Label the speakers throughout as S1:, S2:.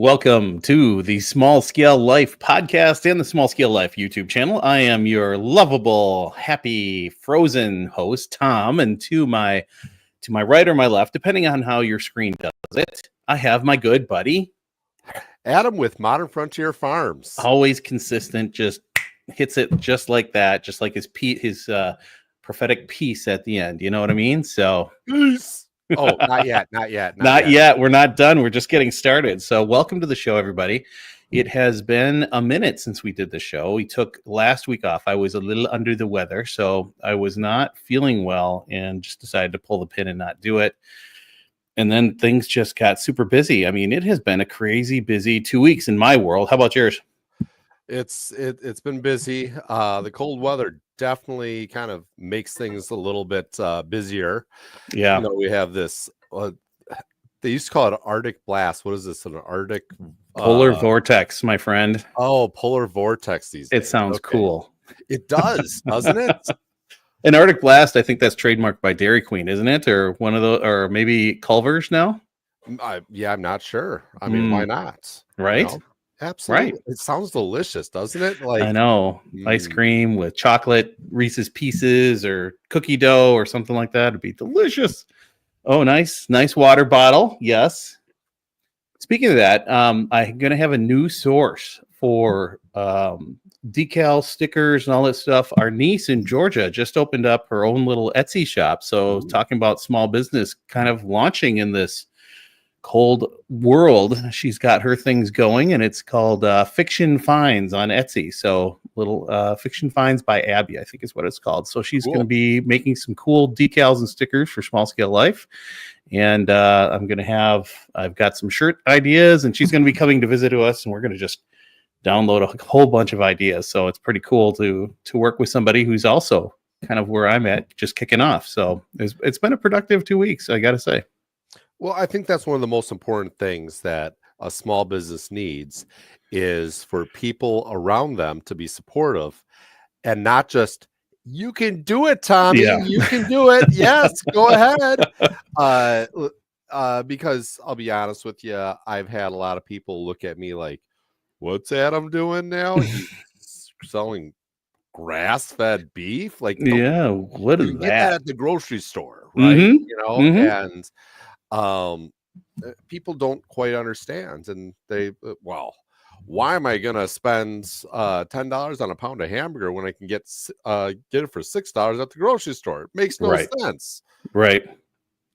S1: Welcome to the Small Scale Life podcast and the Small Scale Life YouTube channel. I am your lovable, happy, frozen host, Tom, and to my right or my left, depending on how your screen does it, I have my good buddy,
S2: Adam with Modern Frontier Farms.
S1: always consistent, just hits it just like that, just like his prophetic peace at the end. You know what I mean? So.
S2: Peace. Oh, not yet.
S1: Not yet. We're not done. We're just getting started. So welcome to the show, everybody. It has been a minute since we did the show. We took last week off. I was a little under the weather, so I was not feeling well and just decided to pull the pin and not do it. And then things just got super busy. I mean, it has been a crazy busy 2 weeks in my world. How about yours?
S2: It's been busy. The cold weather definitely kind of makes things a little bit busier.
S1: Yeah.
S2: We have this they used to call it Arctic blast. What is this? An Arctic
S1: polar vortex, my friend.
S2: Oh, polar vortex these days.
S1: It sounds cool.
S2: It does, doesn't it?
S1: An Arctic blast, I think that's trademarked by Dairy Queen, isn't it? Or one of those, or maybe Culver's now?
S2: I'm not sure. I mean, why not?
S1: Right?
S2: Absolutely.
S1: Right.
S2: It sounds delicious, doesn't it? Like,
S1: I know. Ice cream with chocolate Reese's Pieces or cookie dough or something like that would be delicious. Oh, nice water bottle. Yes. Speaking of that, I'm going to have a new source for decal stickers and all that stuff. Our niece in Georgia just opened up her own little Etsy shop. So talking about small business kind of launching in this cold world, she's got her things going, and it's called Fiction Finds on Etsy. So little Fiction Finds by Abby, I think is what it's called. So she's going to be making some cool decals and stickers for Small Scale Life. And I've got some shirt ideas, and she's going to be coming to visit us, and we're going to just download a whole bunch of ideas. So it's pretty cool to work with somebody who's also kind of where I'm at, just kicking off. So it's been a productive 2 weeks, I got to say.
S2: Well, I think that's one of the most important things that a small business needs is for people around them to be supportive and not just, you can do it, Tommy. Yeah. You can do it. Yes, go ahead. Because I'll be honest with you, I've had a lot of people look at me like, what's Adam doing now? He's selling grass-fed beef? Like,
S1: yeah, what is that?
S2: Get that at the grocery store, right? And people don't quite understand, and they why am I gonna spend $10 on a pound of hamburger when I can get it for $6 at the grocery store? It makes no sense.
S1: Right.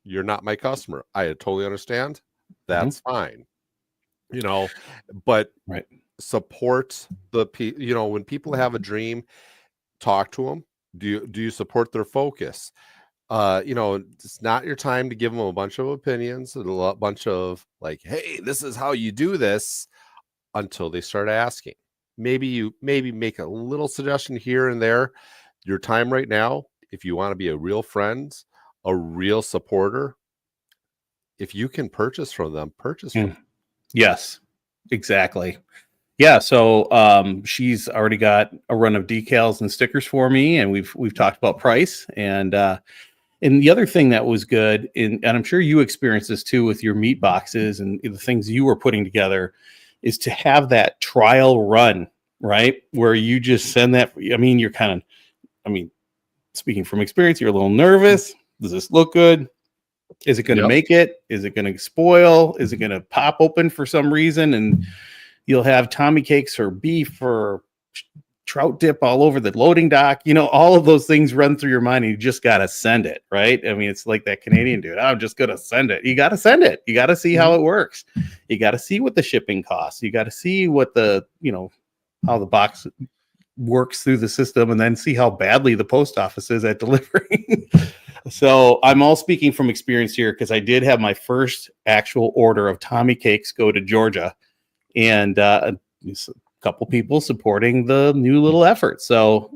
S2: You're not my customer. I totally understand. That's fine. But support the people. When people have a dream, talk to them. Do you support their focus? It's not your time to give them a bunch of opinions and a bunch of like, hey, this is how you do this, until they start asking. Maybe make a little suggestion here and there. Your time right now, if you want to be a real friend, a real supporter, if you can purchase from them, purchase from them.
S1: Yes, exactly. Yeah, so she's already got a run of decals and stickers for me, and we've talked about price. And the other thing that was good, and I'm sure you experienced this too with your meat boxes and the things you were putting together, is to have that trial run, right? Where you just send that. I mean, speaking from experience, you're a little nervous. Does this look good? Is it going to make it? Is it going to spoil? Is it going to pop open for some reason? And you'll have Tommy cakes or beef or trout dip all over the loading dock. All of those things run through your mind, and you just got to send it, right? I mean, it's like that Canadian dude. I'm just going to send it. You got to send it. You got to see how it works. You got to see what the shipping costs. You got to see what how the box works through the system, and then see how badly the post office is at delivering. So I'm all speaking from experience here, because I did have my first actual order of Tommy cakes go to Georgia, and a couple people supporting the new little effort. So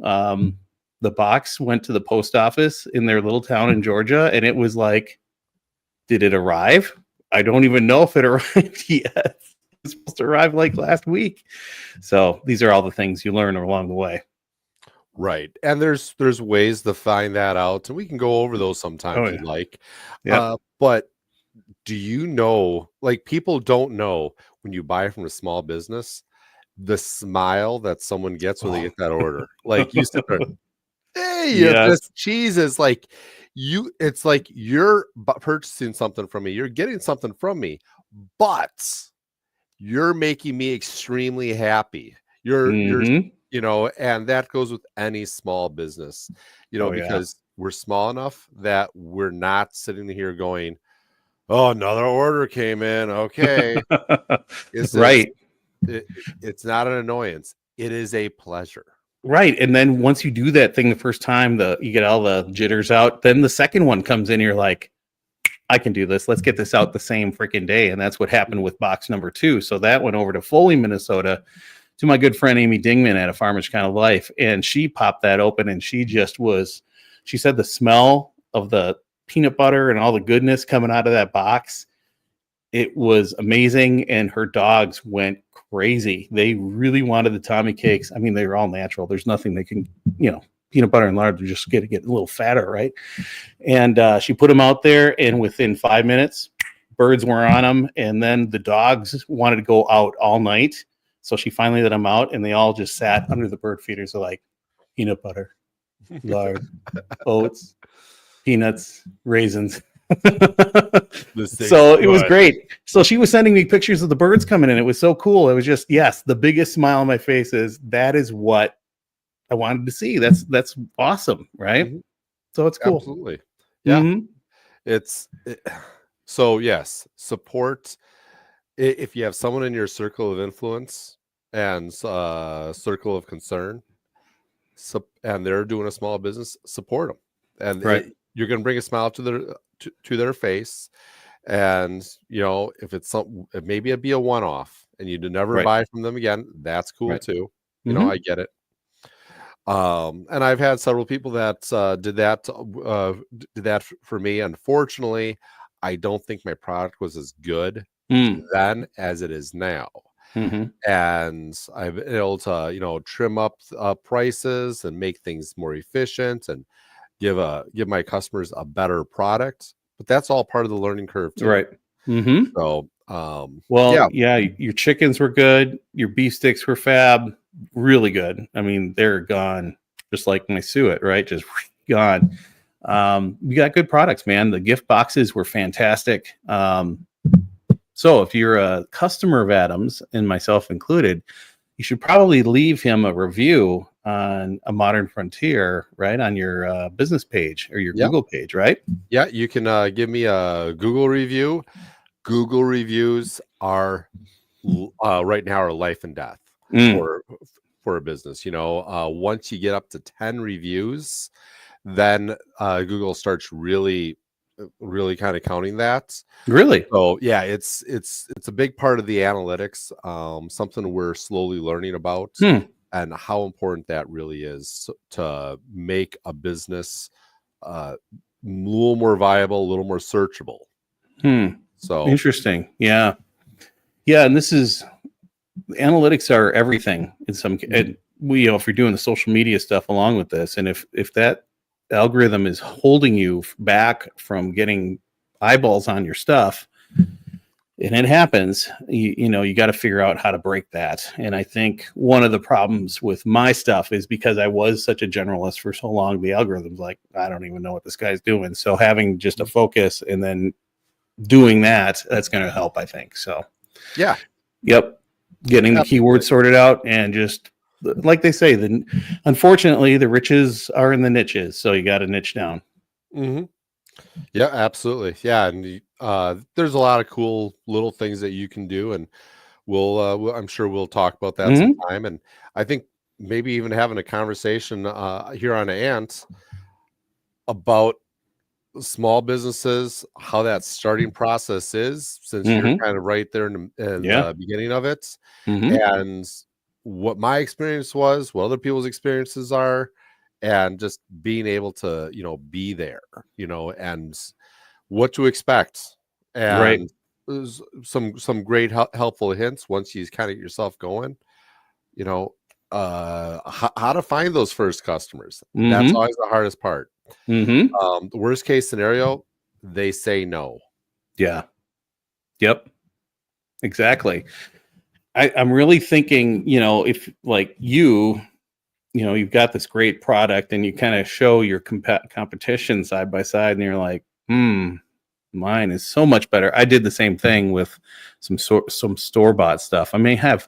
S1: the box went to the post office in their little town in Georgia, and it was like, did it arrive? I don't even know if it arrived yet. It's supposed to arrive like last week. So these are all the things you learn along the way.
S2: Right. And there's ways to find that out, and we can go over those sometime if you'd like.
S1: Yeah.
S2: But do you know, like, people don't know when you buy from a small business, the smile that someone gets when they get that order. Like, you sit there, hey,
S1: Yes.
S2: this cheese is like it's like you're purchasing something from me. You're getting something from me, but you're making me extremely happy. You're
S1: Hmm.
S2: and that goes with any small business,
S1: Oh yeah.
S2: because we're small enough that we're not sitting here going, "Oh, another order came in. Okay." This is
S1: Right.
S2: it's not an annoyance. It is a pleasure.
S1: Right. And then once you do that thing the first time, you get all the jitters out. Then the second one comes in, you're like, I can do this. Let's get this out the same freaking day. And that's what happened with box number 2. So that went over to Foley, Minnesota, to my good friend Amy Dingman at A Farmer's Kind of Life. And she popped that open, and she said the smell of the peanut butter and all the goodness coming out of that box, it was amazing. And her dogs went crazy. They really wanted the Tommy cakes. I mean, they were all natural. There's nothing they can, peanut butter and lard, they're just get a little fatter, right? And she put them out there, and within 5 minutes, birds were on them. And then the dogs wanted to go out all night. So she finally let them out, and they all just sat under the bird feeders. They're like, peanut butter, lard, oats, peanuts, raisins. So it was great. So she was sending me pictures of the birds coming in. It was so cool. It was just, yes, the biggest smile on my face is that is what I wanted to see. That's awesome, right?
S2: Mm-hmm.
S1: So it's cool.
S2: Absolutely. Yeah. Mm-hmm. So yes, support. If you have someone in your circle of influence and circle of concern, and they're doing a small business, support them, and
S1: right.
S2: You're going to bring a smile to their face. And if it's something, maybe it'd be a one-off, and you'd never buy from them again. That's cool too. I get it. And I've had several people that did that for me. Unfortunately, I don't think my product was as good then as it is now. And I've been able to trim up prices and make things more efficient and give my customers a better product. But that's all part of the learning curve too.
S1: Right.
S2: So
S1: yeah, your chickens were good, your beef sticks were fab, really good. I mean, they're gone just like my suet, right? Just gone. We got good products, man. The gift boxes were fantastic. So if you're a customer of Adams, and myself included, you should probably leave him a review on A Modern Frontier, right, on your business page or your Google page, right?
S2: Yeah, you can give me a Google review. Google reviews are right now are life and death for a business. Once you get up to 10 reviews, then Google starts really kind of counting that.
S1: Really?
S2: So yeah, it's a big part of the analytics. Something we're slowly learning about, and how important that really is to make a business a little more viable, a little more searchable. So
S1: interesting. Yeah. And analytics are everything in some, and if you're doing the social media stuff along with this, and if that algorithm is holding you back from getting eyeballs on your stuff, and it happens, you got to figure out how to break that. And I think one of the problems with my stuff is because I was such a generalist for so long, the algorithm's like, I don't even know what this guy's doing. So having just a focus and then doing that's going to help, I think. So
S2: yeah.
S1: Yep. Getting the keywords sorted out, and just like they say, unfortunately the riches are in the niches. So you got to niche down.
S2: Yeah, absolutely. Yeah. And there's a lot of cool little things that you can do, and I'm sure we'll talk about that sometime. And I think maybe even having a conversation here on Ant about small businesses, how that starting process is, since you're kind of right there in the beginning of it, and what my experience was, what other people's experiences are, and just being able to be there, and what to expect, and some great helpful hints once you kind of get yourself going, how to find those first customers. That's always the hardest part. The worst case scenario, they say no.
S1: Yeah. Yep. Exactly. I'm really thinking, if like you've got this great product and you kind of show your competition side by side and you're like, mine is so much better. I did the same thing with some store-bought stuff. I may have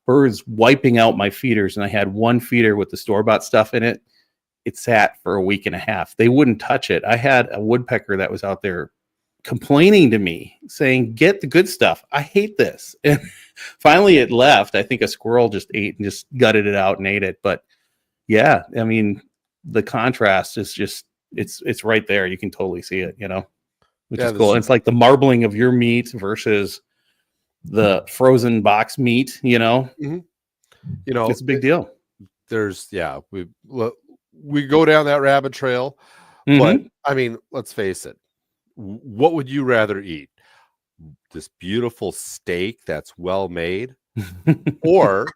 S1: birds wiping out my feeders, and I had one feeder with the store-bought stuff in it. It sat for a week and a half. They wouldn't touch it. I had a woodpecker that was out there complaining to me, saying, "Get the good stuff. I hate this." And finally it left. I think a squirrel just ate and just gutted it out and ate it. But yeah, I mean, the contrast is just it's right there. You can totally see it, which is cool. It's like the marbling of your meat versus the frozen box meat,
S2: Mm-hmm.
S1: It's a big deal.
S2: We go down that rabbit trail,
S1: Mm-hmm.
S2: but I mean, let's face it. What would you rather eat? This beautiful steak that's well made, or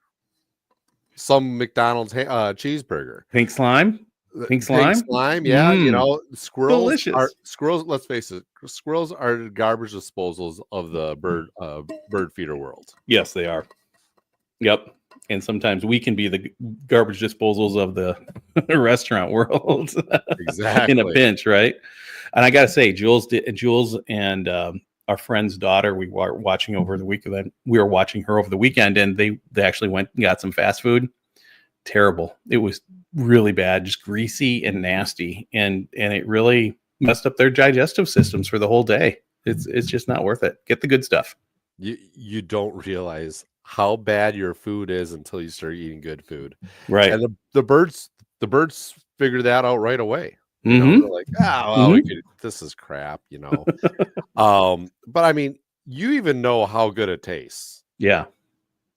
S2: some McDonald's cheeseburger?
S1: Pink slime?
S2: Pink slime, yeah. Squirrels
S1: delicious.
S2: Let's face it, squirrels are garbage disposals of the bird feeder world.
S1: Yes, they are. Yep. And sometimes we can be the garbage disposals of the restaurant world.
S2: Exactly.
S1: In a pinch, right? And I got to say, Jules and our friend's daughter, we were watching over the weekend. We were watching her over the weekend, and they actually went and got some fast food. Terrible. It was really bad, just greasy and nasty, and it really messed up their digestive systems for the whole day. It's just not worth it. Get the good stuff.
S2: You don't realize how bad your food is until you start eating good food,
S1: right?
S2: And the birds figure that out right away.
S1: Mm-hmm.
S2: They're like, this is crap, But I mean, you even know how good it tastes.
S1: Yeah,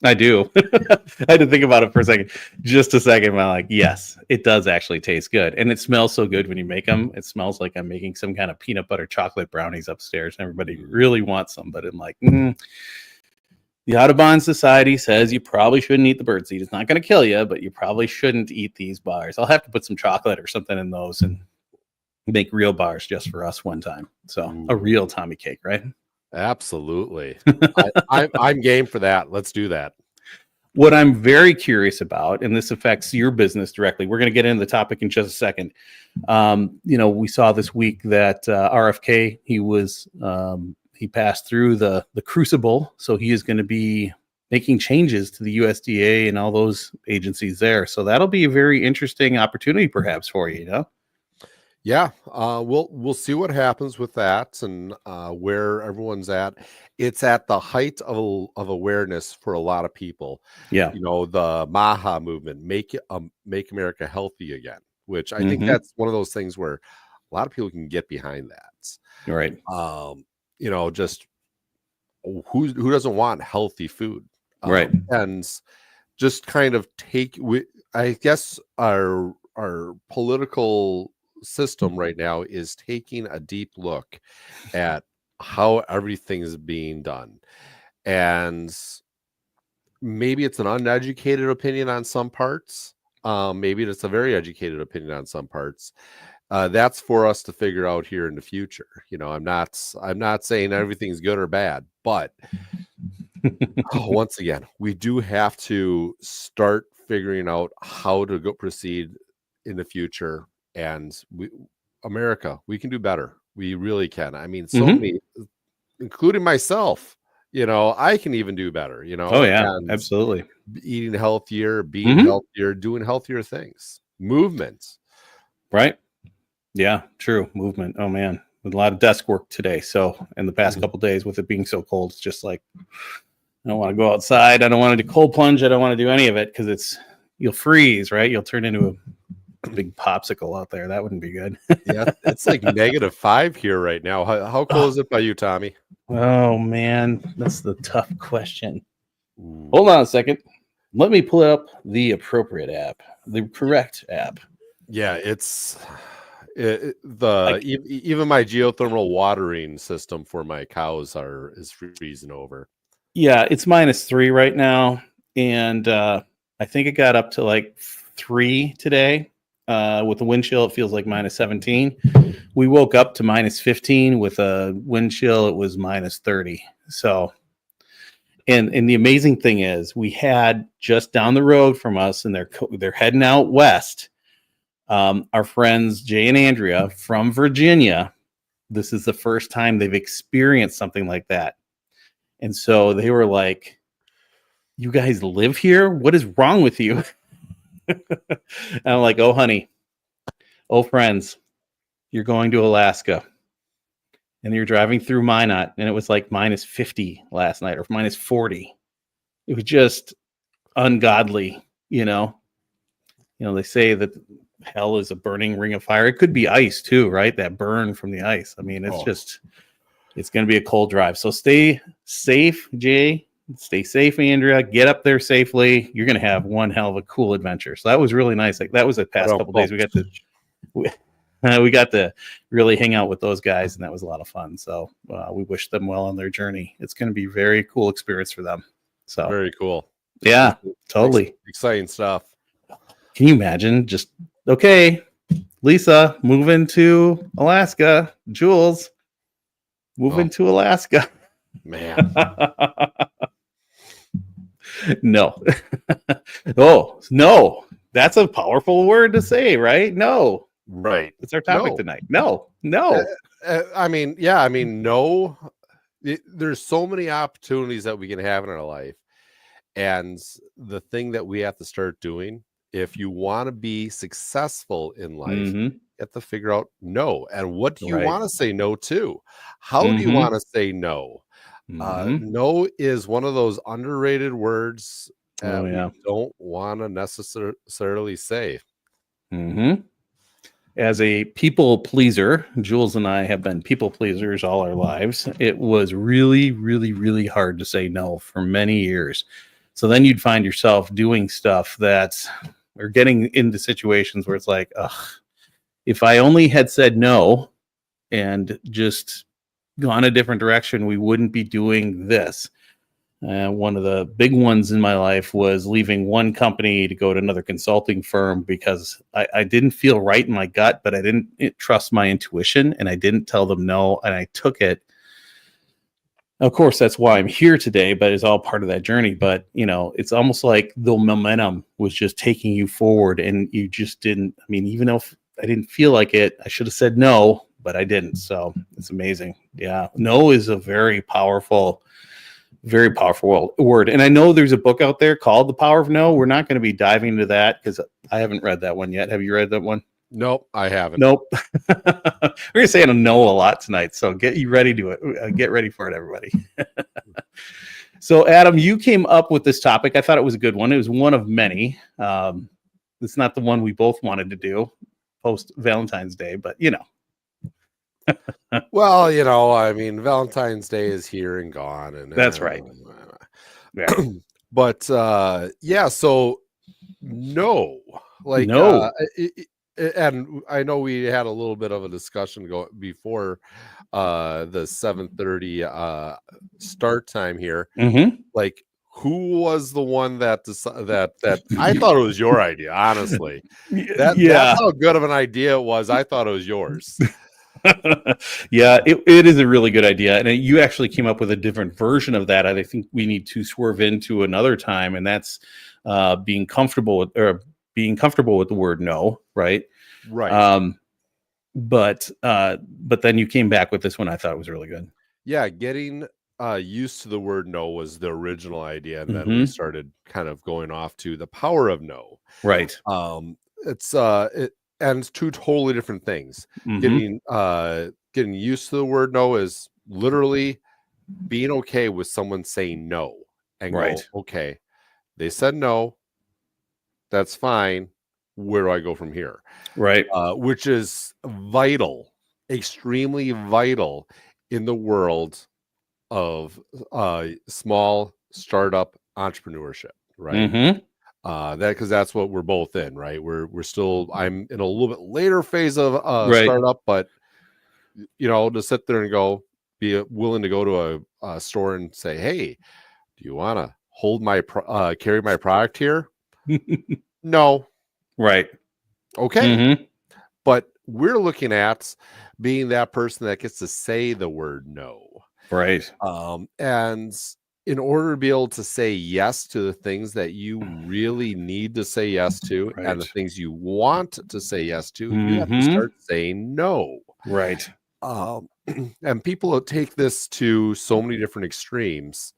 S1: I do. I had to think about it for a second. Just a second. I'm like, yes, it does actually taste good. And it smells so good when you make them. It smells like I'm making some kind of peanut butter chocolate brownies upstairs. Everybody really wants some, but I'm like, the Audubon Society says you probably shouldn't eat the birdseed. It's not going to kill you, but you probably shouldn't eat these bars. I'll have to put some chocolate or something in those and make real bars just for us one time. So a real Tommy cake, right?
S2: Absolutely. I'm game for that. Let's do that.
S1: What I'm very curious about, and this affects your business directly, we're going to get into the topic in just a second. We saw this week that RFK, he passed through the crucible, so he is going to be making changes to the USDA and all those agencies there. So that'll be a very interesting opportunity, perhaps, for you.
S2: Yeah, we'll see what happens with that and where everyone's at. It's at the height of awareness for a lot of people.
S1: Yeah,
S2: the MAHA movement, make America healthy again, which I think that's one of those things where a lot of people can get behind that.
S1: Right.
S2: Just who doesn't want healthy food,
S1: right?
S2: And just kind of I guess our political system right now is taking a deep look at how everything is being done, and maybe it's an uneducated opinion on some parts, maybe it's a very educated opinion on some parts. That's for us to figure out here in the future. I'm not saying everything's good or bad, but once again, we do have to start figuring out how to proceed in the future. And America, we can do better. We really can. I mean, so many, including myself, I can even do better,
S1: Oh, yeah, absolutely.
S2: Eating healthier, being healthier, doing healthier things, movements.
S1: Right. Yeah, true. Movement. Oh, man. A lot of desk work today. So in the past couple of days, with it being so cold, it's just like, I don't want to go outside. I don't want to do cold plunge. I don't want to do any of it because you'll freeze, right? You'll turn into a big popsicle out there. That wouldn't be good.
S2: Yeah, it's like -5 here right now. How cold is it by you, Tommy?
S1: Oh, man. That's the tough question. Hold on a second. Let me pull up the appropriate app, the correct app.
S2: Yeah, even my geothermal watering system for my cows is freezing over.
S1: Yeah, it's -3 right now, and I think it got up to like 3 today. With the wind chill, it feels like -17. We woke up to -15 with a wind chill. It was -30. So, and the amazing thing is, we had just down the road from us, and they're heading out west. Our friends Jay and Andrea from Virginia. This is the first time they've experienced something like that, and so they were like, "You guys live here? What is wrong with you?" And I'm like, "Oh, honey, oh, friends, you're going to Alaska." And you're driving through Minot, and it was like -50 last night, or -40. It was just ungodly, you know. They say that hell is a burning ring of fire. It could be ice too, right? That burn from the ice. I mean, it's going to be a cold drive. So stay safe, Jay. Stay safe, Andrea. Get up there safely. You're going to have one hell of a cool adventure. So that was really nice. Like, that was the past couple days. We got to really hang out with those guys, and that was a lot of fun. So we wish them well on their journey. It's going to be a very cool experience for them. So
S2: very cool.
S1: Yeah, totally.
S2: Exciting stuff.
S1: Can you imagine? Just, okay, Lisa, moving to Alaska. Jules, moving to Alaska.
S2: Man.
S1: No. Oh, no. That's a powerful word to say, right? No.
S2: Right.
S1: It's our topic tonight. No.
S2: I mean, no. There's so many opportunities that we can have in our life. And the thing that we have to start doing, if you want to be successful in life, you have to figure out no. And what do you want to say no to? How do you want to say no? No is one of those underrated words that we don't want to necessarily say.
S1: As a people pleaser, Jules and I have been people pleasers all our lives. It was really, really, really hard to say no for many years. So then you'd find yourself doing stuff or getting into situations where it's like, ugh, if I only had said no and just gone a different direction, we wouldn't be doing this. One of the big ones in my life was leaving one company to go to another consulting firm because I didn't feel right in my gut, but I didn't trust my intuition, and I didn't tell them no, and I took it. Of course, that's why I'm here today, but it's all part of that journey. But, it's almost like the momentum was just taking you forward, and you just didn't. I mean, even if I didn't feel like it, I should have said no, but I didn't. So it's amazing. Yeah. No is a very powerful word. And I know there's a book out there called The Power of No. We're not going to be diving into that because I haven't read that one yet. Have you read that one?
S2: Nope, I haven't.
S1: Nope. We're going to say no a lot tonight. So get you ready to it. Get ready for it, everybody. So Adam, you came up with this topic. I thought it was a good one. It was one of many. It's not the one we both wanted to do post Valentine's Day, but
S2: Well, I mean, Valentine's Day is here and gone, and
S1: that's right.
S2: Yeah. But so no, like
S1: no.
S2: And I know we had a little bit of a discussion before the 7:30 start time here. Like, who was the one that I thought it was your idea, honestly. That's how good of an idea it was. I thought it was yours.
S1: Yeah, it is a really good idea, and you actually came up with a different version of that. I think we need to swerve into another time, and that's being comfortable with the word no, right?
S2: Right.
S1: But then you came back with this one. I thought was really good.
S2: Yeah, getting used to the word no was the original idea, and then we started kind of going off to the power of no.
S1: Right.
S2: And it's two totally different things. Getting used to the word no is literally being okay with someone saying no and go, okay, they said no, that's fine. Where do I go from here?
S1: Right.
S2: Which is vital, extremely vital in the world of small startup entrepreneurship, right? Because that's what we're both in, right? We're still, I'm in a little bit later phase of startup, but to sit there and be willing to go to a store and say, hey, do you want to hold carry my product here? No.
S1: Right.
S2: Okay. But we're looking at being that person that gets to say the word no.
S1: Right.
S2: And in order to be able to say yes to the things that you really need to say yes to and the
S1: Right.
S2: things you want to say yes to, you have to
S1: Mm-hmm.
S2: start saying no.
S1: Right.
S2: And people take this to so many different extremes.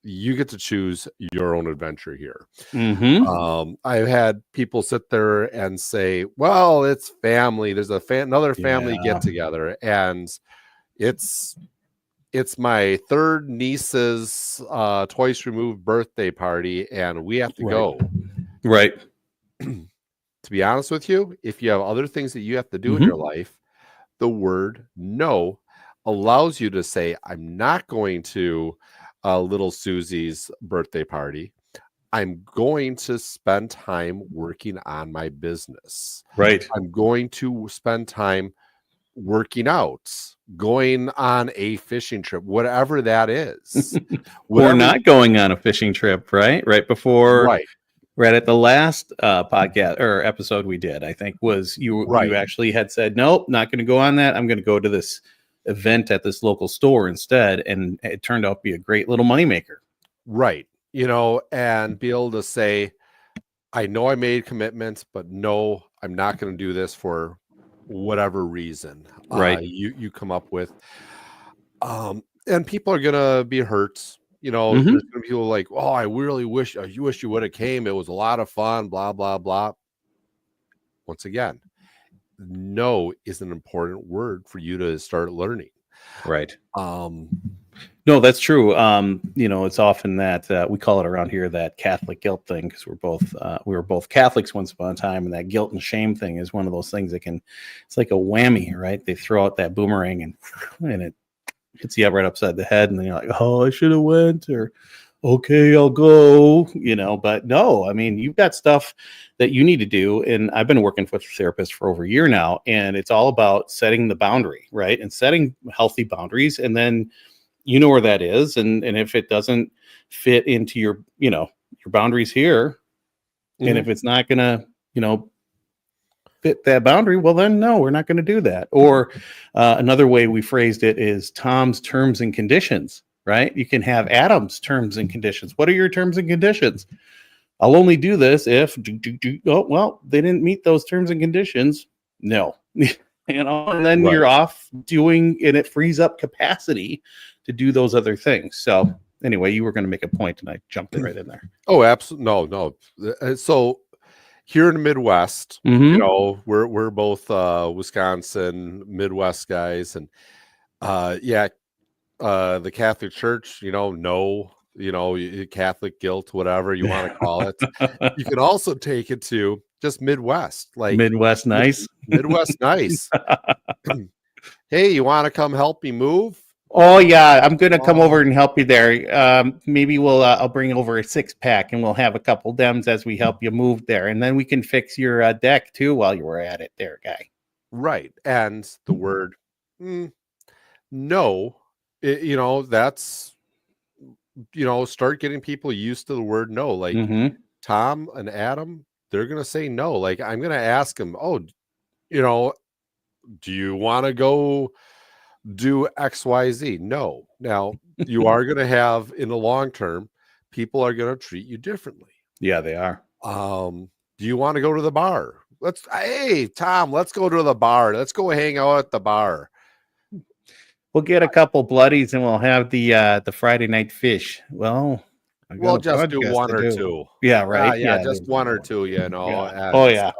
S2: You get to choose your own adventure here.
S1: Mm-hmm.
S2: I've had people sit there and say, well, it's family. There's another family
S1: Yeah.
S2: get together, and it's my third niece's twice removed birthday party, and we have to
S1: Right.
S2: go.
S1: Right.
S2: To be honest with you, if you have other things that you have to do in
S1: Mm-hmm.
S2: your life, the word no allows you to say, I'm not going to little Susie's birthday party. I'm going to spend time working on my business.
S1: Right.
S2: I'm going to spend time working out, going on a fishing trip, whatever that is.
S1: Or
S2: Whatever.
S1: not going on a fishing trip, right? Right before,
S2: Right.
S1: right at the last podcast or episode we did, I think was you
S2: Right.
S1: actually had said, nope, not going to go on that. I'm going to go to this event at this local store instead. And it turned out to be a great little moneymaker.
S2: Right. And be able to say, I know I made commitments, but no, I'm not going to do this for whatever reason
S1: Right.
S2: you come up with. And people are going to be hurt.
S1: Mm-hmm.
S2: There's going to be people like, oh, I really wish you would have came. It was a lot of fun, blah, blah, blah. Once again, no is an important word for you to start learning.
S1: Right.
S2: Um,
S1: No, that's true. It's often that we call it around here that Catholic guilt thing because we were both Catholics once upon a time, and that guilt and shame thing is one of those things that it's like a whammy, right? They throw out that boomerang and it hits you up right upside the head, and then you're like, oh, I should have went, or okay, I'll go, But no, I mean, you've got stuff that you need to do, and I've been working with a therapist for over a year now, and it's all about setting the boundary, right, and setting healthy boundaries, and then you know where that is, and if it doesn't fit into your your boundaries here, and if it's not gonna fit that boundary, well then no, we're not going to do that. Or another way we phrased it is Tom's terms and conditions, right? You can have Adam's terms and conditions. What are your terms and conditions? I'll only do this if oh well, they didn't meet those terms and conditions. No. And then
S2: Right.
S1: you're off doing, and it frees up capacity to do those other things. So anyway, you were going to make a point, and I jumped right in there.
S2: Oh, absolutely. No. So here in the Midwest,
S1: Mm-hmm.
S2: we're both Wisconsin Midwest guys, and the Catholic Church, no, Catholic guilt, whatever you want to call it. You can also take it to just Midwest, like
S1: Midwest nice.
S2: Midwest nice. Hey, you want to come help me move?
S1: Oh yeah, I'm gonna come over and help you there. Maybe I'll bring over a 6-pack and we'll have a couple Dems as we help you move there, and then we can fix your deck too while you were at it, there, guy.
S2: Right, and the word no, that's start getting people used to the word no. Like Tom and Adam, they're gonna say no. Like I'm gonna ask them, oh, do you want to go do XYZ? No. Now, you are going to have in the long term, people are going to treat you differently.
S1: Yeah, they are.
S2: Do you want to go to the bar? Hey, Tom, let's go to the bar. Let's go hang out at the bar.
S1: We'll get a couple bloodies and we'll have the Friday night fish. Well,
S2: we'll just do one or two.
S1: Yeah, right.
S2: Yeah, just one or two,
S1: Yeah.
S2: And,
S1: oh yeah.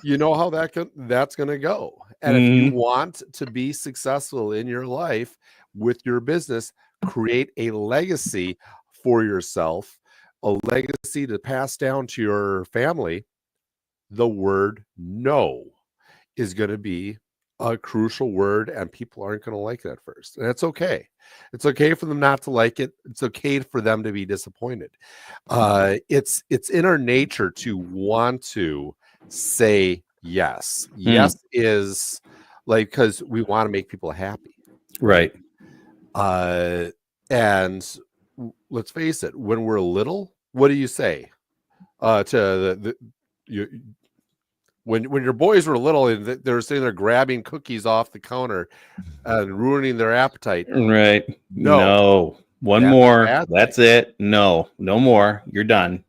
S2: You know how that's going to go. And if you want to be successful in your life with your business, create a legacy for yourself, a legacy to pass down to your family. The word no is going to be a crucial word, and people aren't going to like it at first. And it's okay. It's okay for them not to like it. It's okay for them to be disappointed. It's in our nature to want to say yes. Yes is like, because we want to make people happy.
S1: Right.
S2: And let's face it, when we're little, what do you say to when your boys were little and they're sitting there grabbing cookies off the counter and ruining their appetite.
S1: Right.
S2: No,
S1: No. One
S2: that's a
S1: more.
S2: bad
S1: That's
S2: thing.
S1: it. No. No more. You're done.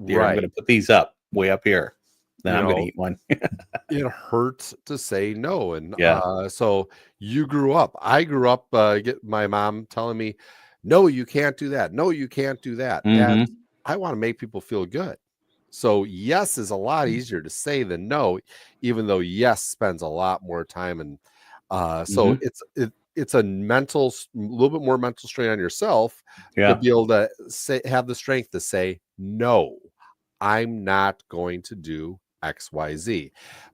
S1: Here, I'm going
S2: Right.
S1: to put these up way up here. Then
S2: You
S1: I'm going to
S2: know,
S1: eat one.
S2: it hurts to say no. And
S1: Yeah.
S2: so you grew up. I grew up get my mom telling me, no, you can't do that. No, you can't do that. And
S1: Mm-hmm.
S2: I want to make people feel good. So yes is a lot easier to say than no, even though yes spends a lot more time. And so
S1: Mm-hmm.
S2: it's a little bit more mental strain on yourself to
S1: Yeah.
S2: be able to have the strength to say, no, I'm not going to do XYZ.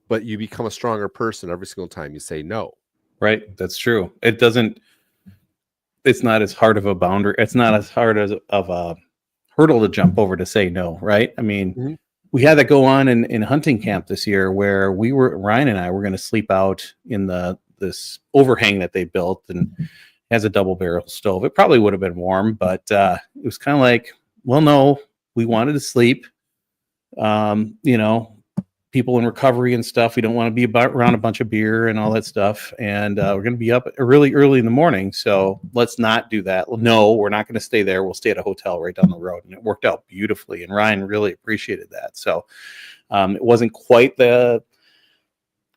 S2: But you become a stronger person every single time you say no.
S1: Right. That's true. It's not as hard of a boundary. It's not as hard of a hurdle to jump over to say no. Right. I mean,
S2: Mhm.
S1: we had that go on in hunting camp this year where Ryan and I were going to sleep out in this overhang that they built, and has a double barrel stove. It probably would have been warm, but it was kind of like, well, no, we wanted to sleep. You know, people in recovery and stuff. We don't want to be around a bunch of beer and all that stuff. And we're going to be up really early in the morning. So let's not do that. No, we're not going to stay there. We'll stay at a hotel right down the road. And it worked out beautifully. And Ryan really appreciated that. So it wasn't quite the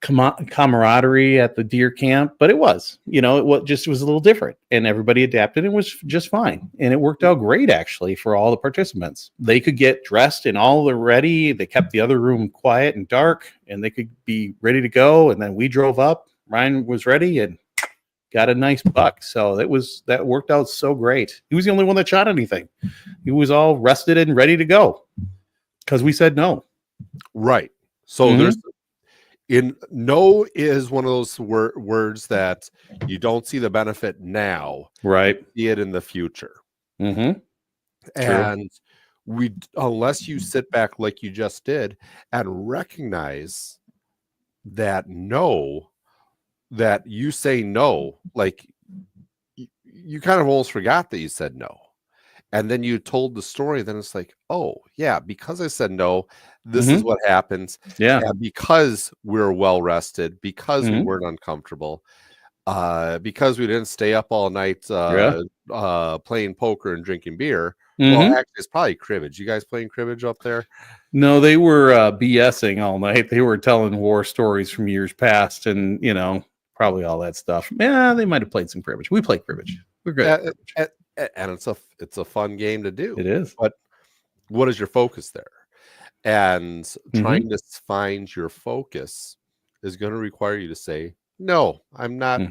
S1: camaraderie at the deer camp, but it was, it was a little different, and everybody adapted and was just fine. And it worked out great, actually, for all the participants. They could get dressed and all the ready. They kept the other room quiet and dark, and they could be ready to go. And then we drove up. Ryan was ready and got a nice buck. So that worked out so great. He was the only one that shot anything. He was all rested and ready to go because we said no.
S2: Right. So no is one of those words that you don't see the benefit now,
S1: right?
S2: See it in the future.
S1: Mm-hmm.
S2: And unless you sit back like you just did and recognize that that you say no, like you kind of almost forgot that you said no. And then you told the story, then it's like, oh yeah, because I said no, this is what happens.
S1: Yeah.
S2: And because we're well rested, because we
S1: Mhm.
S2: weren't uncomfortable, because we didn't stay up all night playing poker and drinking beer. Well, actually, it's probably cribbage. You guys playing cribbage up there?
S1: No, they were BSing all night. They were telling war stories from years past, and probably all that stuff. Yeah, they might have played some cribbage. We play cribbage. We're good at cribbage.
S2: And it's a fun game to do.
S1: It is.
S2: But what is your focus there? And trying to find your focus is going to require you to say, no, I'm not.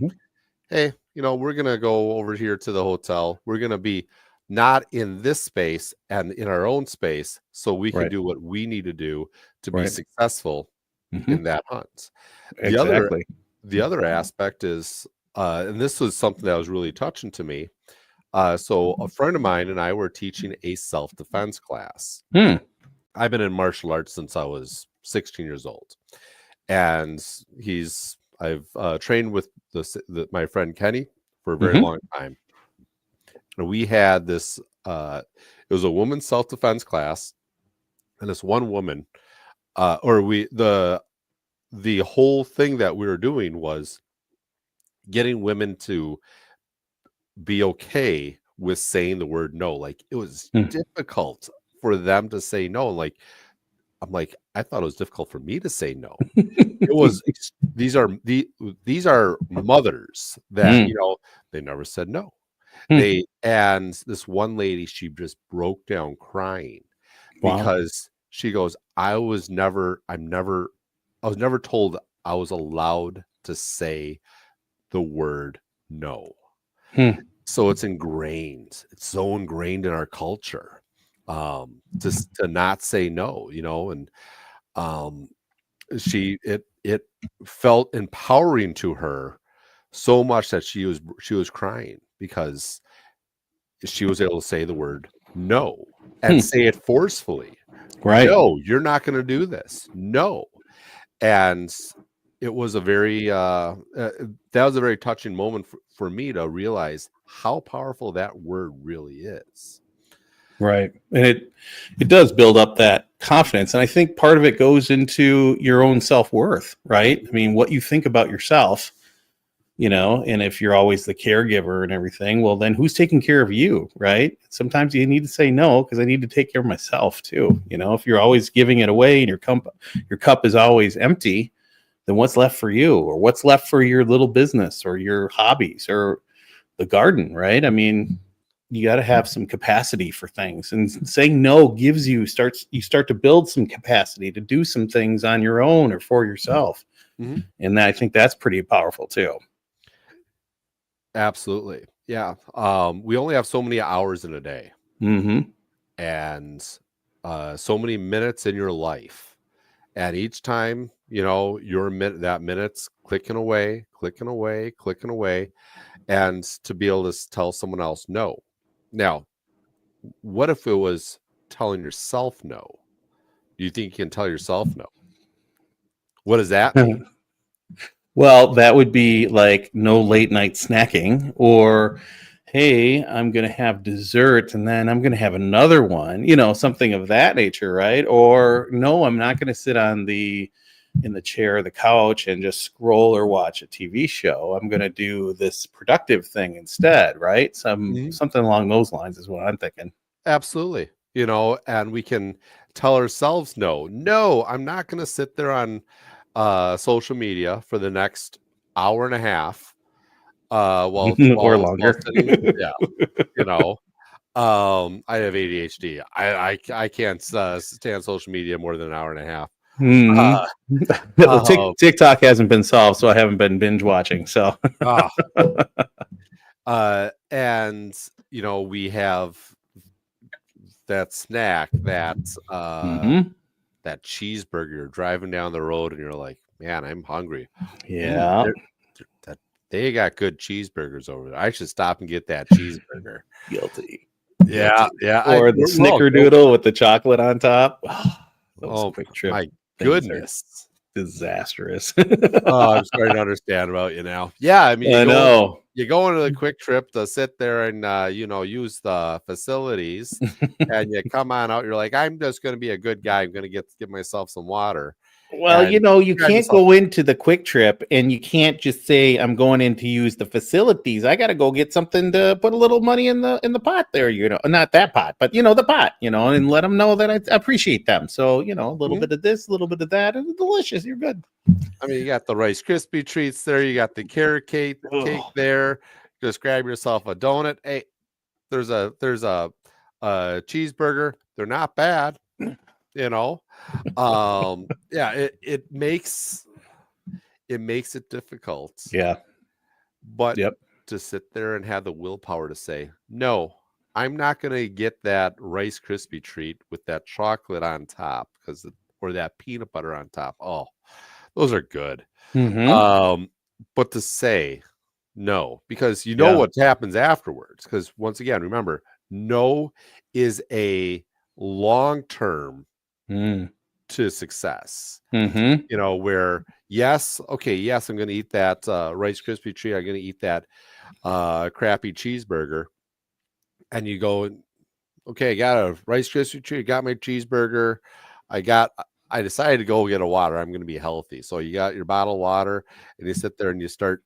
S2: Hey, we're going to go over here to the hotel. We're going to be not in this space and in our own space, so we can do what we need to do to be successful in that hunt.
S1: Exactly.
S2: The other aspect is, and this was something that was really touching to me. So a friend of mine and I were teaching a self-defense class. I've been in martial arts since I was 16 years old, and I've trained with my friend Kenny for a very long time. And we had this. It was a woman's self-defense class, and this one woman, the whole thing that we were doing was getting women to be okay with saying the word no. Like, it was difficult for them to say no. Like, I'm like, I thought it was difficult for me to say no. It was these are mothers that they never said no. And this one lady, she just broke down crying because she goes, I was never told I was allowed to say the word no. So it's ingrained. It's so ingrained in our culture to not say no, and it felt empowering to her so much that she was crying because she was able to say the word no and say it forcefully.
S1: Right.
S2: No, you're not going to do this. No. And it was a very that was a very touching moment for me to realize how powerful that word really is.
S1: Right. And it does build up that confidence. And I think part of it goes into your own self-worth, right? I mean, what you think about yourself, and if you're always the caregiver and everything, well, then who's taking care of you, right? Sometimes you need to say no, because I need to take care of myself too. If you're always giving it away and your cup is always empty, then what's left for you, or what's left for your little business or your hobbies or the garden, right? I mean, you got to have some capacity for things, and saying no gives you start to build some capacity to do some things on your own or for yourself.
S2: Mhm.
S1: And I think that's pretty powerful too.
S2: Absolutely. Yeah. We only have so many hours in a day,
S1: Mm-hmm.
S2: and so many minutes in your life. And each time, your that minute's clicking away, clicking away, clicking away. And to be able to tell someone else no. Now, what if it was telling yourself no? Do you think you can tell yourself no? What does that mean?
S1: Well, that would be like no late night snacking, or hey, I'm going to have dessert and then I'm going to have another one, something of that nature, right? Or no, I'm not going to sit in the chair or the couch and just scroll or watch a TV show. I'm going to do this productive thing instead, right? Something along those lines is what I'm thinking.
S2: Absolutely. And we can tell ourselves no. No, I'm not going to sit there on social media for the next hour and a half while
S1: Or
S2: while
S1: longer.
S2: sitting. Yeah, I have ADHD. I can't stand social media more than an hour and a half.
S1: TikTok hasn't been solved, so I haven't been binge watching. So,
S2: and we have that snack, that that cheeseburger, driving down the road, and you're like, man, I'm hungry.
S1: Yeah.
S2: They got good cheeseburgers over there. I should stop and get that cheeseburger.
S1: Guilty.
S2: Yeah.
S1: Or the snickerdoodle with the chocolate on top. Those quick trip
S2: my
S1: things
S2: goodness.
S1: are disastrous.
S2: I'm starting to understand about you now. Yeah, I mean, you go into the quick trip to sit there and use the facilities, and you come on out. You're like, I'm just going to be a good guy. I'm going to get myself some water.
S1: Well, you can't go into the quick trip and you can't just say I'm going in to use the facilities. I got to go get something to put a little money in the pot there, not that pot, but the pot, and let them know that I appreciate them. So, a little bit of this, a little bit of that, and delicious. You're good.
S2: I mean, you got the Rice Krispie treats there. You got the carrot cake there. Just grab yourself a donut. Hey, there's a cheeseburger. They're not bad. It makes it difficult.
S1: Yeah.
S2: But to sit there and have the willpower to say, no, I'm not going to get that Rice Krispie treat with that chocolate on top or that peanut butter on top. Oh, those are good. But to say no, because what happens afterwards. Because once again, remember, no is a long-term to success. Where yes, I'm going to eat that Rice Krispie treat. I'm going to eat that crappy cheeseburger. And you go, okay, I got a Rice Krispie treat. I got my cheeseburger. I decided to go get a water. I'm going to be healthy. So you got your bottle of water, and you sit there and you start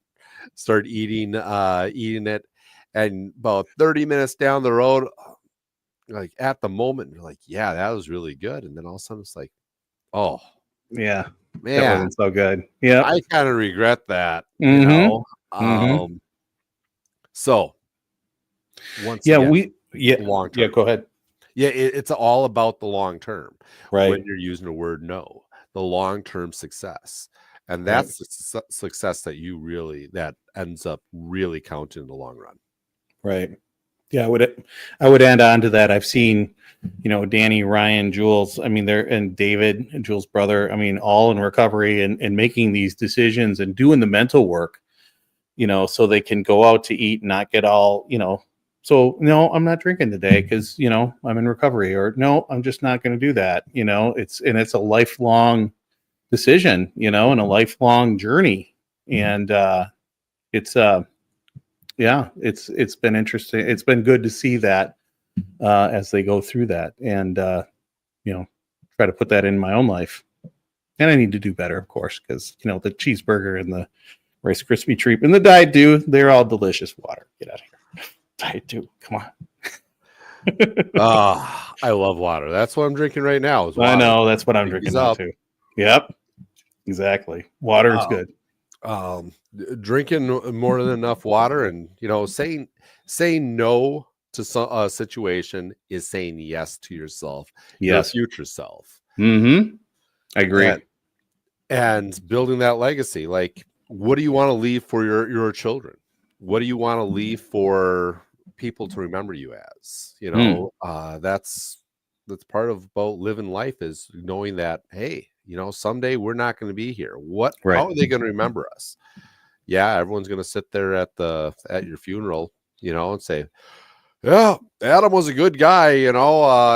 S2: eating it. And about 30 minutes down the road, like at the moment, you're like, yeah, that was really good. And then all of a sudden it's like, oh
S1: yeah,
S2: man,
S1: that wasn't so good. Yeah,
S2: I kind of regret that. So once again, long term.
S1: Yeah, go ahead.
S2: Yeah, it's all about the long term,
S1: right?
S2: When you're using the word no, the long term success, and that's the success that ends up really counting in the long run.
S1: Right. Yeah, I would add on to that. I've seen, Danny, Ryan, Jules. I mean, and David, Jules' brother. I mean, all in recovery and making these decisions and doing the mental work, so they can go out to eat and not get all, So no, I'm not drinking today because I'm in recovery, or no, I'm just not going to do that. It's a lifelong decision, and a lifelong journey, and it's been interesting. It's been good to see that as they go through that, and try to put that in my own life. And I need to do better, of course, because the cheeseburger and the Rice Krispie treat and the Diet Dew, they're all delicious. Water, get out of here. Diet Dew, come on.
S2: I love water. That's what I'm drinking right now. Is water.
S1: I know, that's what I'm drinking now too. Yep, exactly. Water is good.
S2: Drinking more than enough water, and saying no to a situation is saying yes to yourself, your future self.
S1: Mm-hmm. I agree.
S2: And building that legacy. Like, what do you want to leave for your children? What do you want to leave for people to remember you as? That's part of about living life, is knowing that, hey, someday we're not going to be here. How are they going to remember us? Yeah, everyone's going to sit there at your funeral, and say, yeah, Adam was a good guy,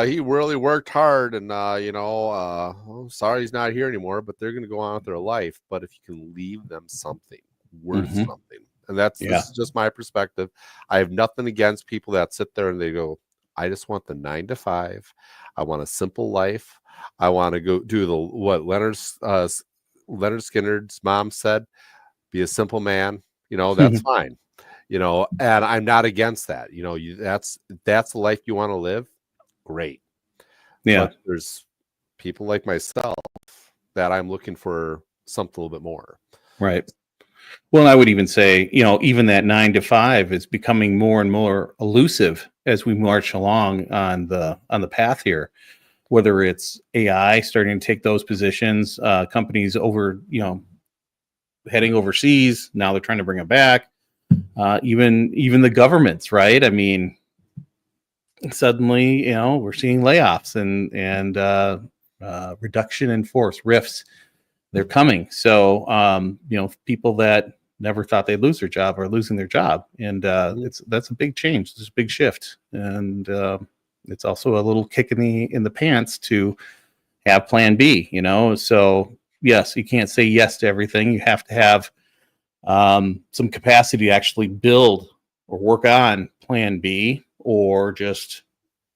S2: he really worked hard, and I'm sorry he's not here anymore, but they're going to go on with their life. But if you can leave them something worth something, and this is just my perspective. I have nothing against people that sit there and they go, I just want the 9 to 5. I want a simple life. I want to go do what Leonard Skinner's mom said, be a simple man. That's fine. And I'm not against that. That's the life you want to live. Great.
S1: Yeah.
S2: But there's people like myself that I'm looking for something a little bit more.
S1: Right. Well, I would even say, even that 9 to 5 is becoming more and more elusive as we march along on the path here. Whether it's AI starting to take those positions, companies heading overseas, now they're trying to bring it back. Even the governments, right? I mean, suddenly, we're seeing layoffs and reduction in force, RIFs. They're coming. So, people that never thought they'd lose their job are losing their job, and that's a big change. It's a big shift, and it's also a little kick in the pants to have Plan B. So yes, you can't say yes to everything. You have to have some capacity to actually build or work on Plan B, or just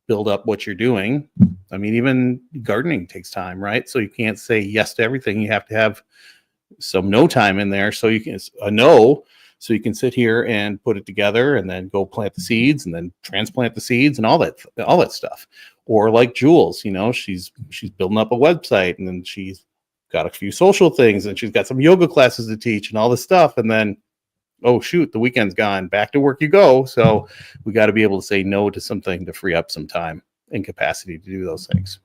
S1: build up what you're doing. I mean, even gardening takes time, right? So you can't say yes to everything. You have to have some no time in there, so you can so you can sit here and put it together, and then go plant the seeds, and then transplant the seeds, and all that stuff. Or like Jules, she's building up a website, and then she's got a few social things, and she's got some yoga classes to teach, and all this stuff, and then, oh shoot, the weekend's gone, back to work you go. So we got to be able to say no to something to free up some time and capacity to do those things.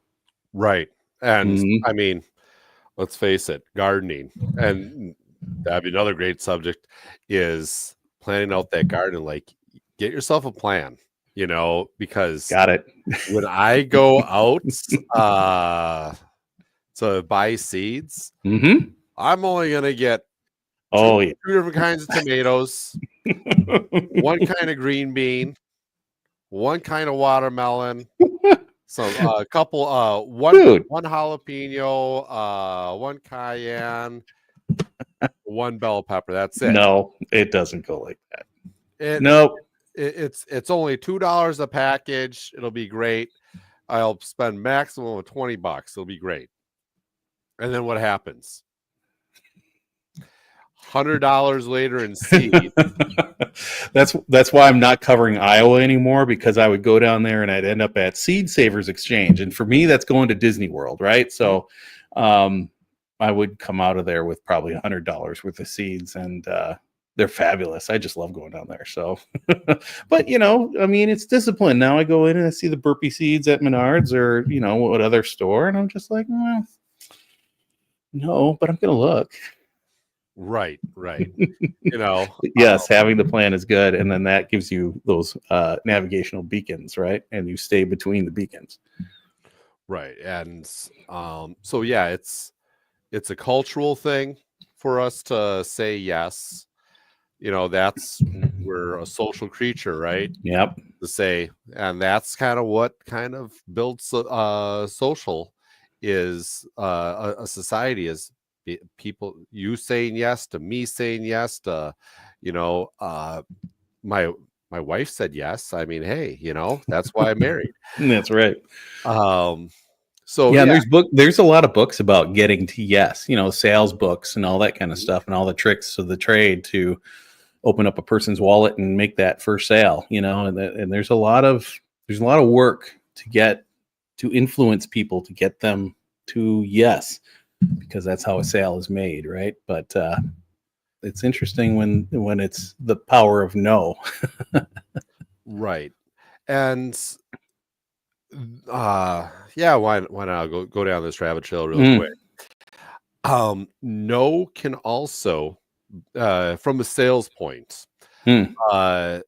S2: Right. And I mean, let's face it, gardening, and that'd be another great subject, is planning out that garden. Like, get yourself a plan, because
S1: got it.
S2: When I go out to buy seeds, I'm only going to get two different kinds of tomatoes, one kind of green bean, one kind of watermelon, a couple, one jalapeno, one cayenne, one bell pepper. That's it.
S1: No, it doesn't go like that. Nope.
S2: It's only $2 a package. It'll be great. I'll spend maximum of $20. It'll be great. And then what happens? $100 later in seed.
S1: That's why I'm not covering Iowa anymore, because I would go down there and I'd end up at Seed Savers Exchange, and for me that's going to Disney World, right? So I would come out of there with probably $100 worth of seeds, and they're fabulous. I just love going down there. So, but I mean, it's discipline. Now I go in and I see the burpee seeds at Menards or what other store, and I'm just like, no, but I'm gonna look.
S2: Right.
S1: Yes, having the plan is good, and then that gives you those navigational beacons, right? And you stay between the beacons.
S2: Right. And so yeah, it's a cultural thing for us to say yes. We're a social creature, right?
S1: Yep.
S2: To say, and that's kind of what kind of builds social is a society, is people, you saying yes to me, saying yes to, my wife said yes. I mean, hey, that's why I'm married.
S1: That's right.
S2: So
S1: Yeah, and
S2: yeah,
S1: there's a lot of books about getting to yes, sales books and all that kind of stuff and all the tricks of the trade to open up a person's wallet and make that first sale, and there's a lot of work to influence people to get them to yes, because that's how a sale is made, right? But it's interesting when it's the power of no.
S2: right. And yeah, why not go down this rabbit trail real quick.
S1: Mm,
S2: No can also from a sales point,
S1: mm,
S2: uh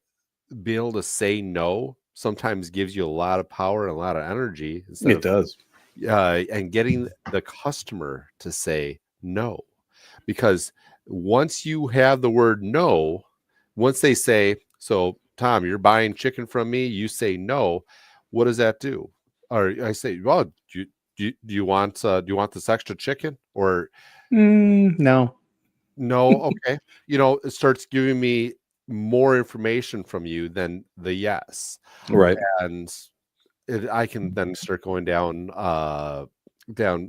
S2: being able to say no sometimes gives you a lot of power and a lot of energy instead
S1: it
S2: of
S1: does.
S2: and getting the customer to say no. Because once you have the word no, once they say, so Tom, you're buying chicken from me, you say no, what does that do? Or I say, well, do you want this extra chicken? Or
S1: No.
S2: no, okay. It starts giving me more information from you than the yes.
S1: Right.
S2: And I can then start going down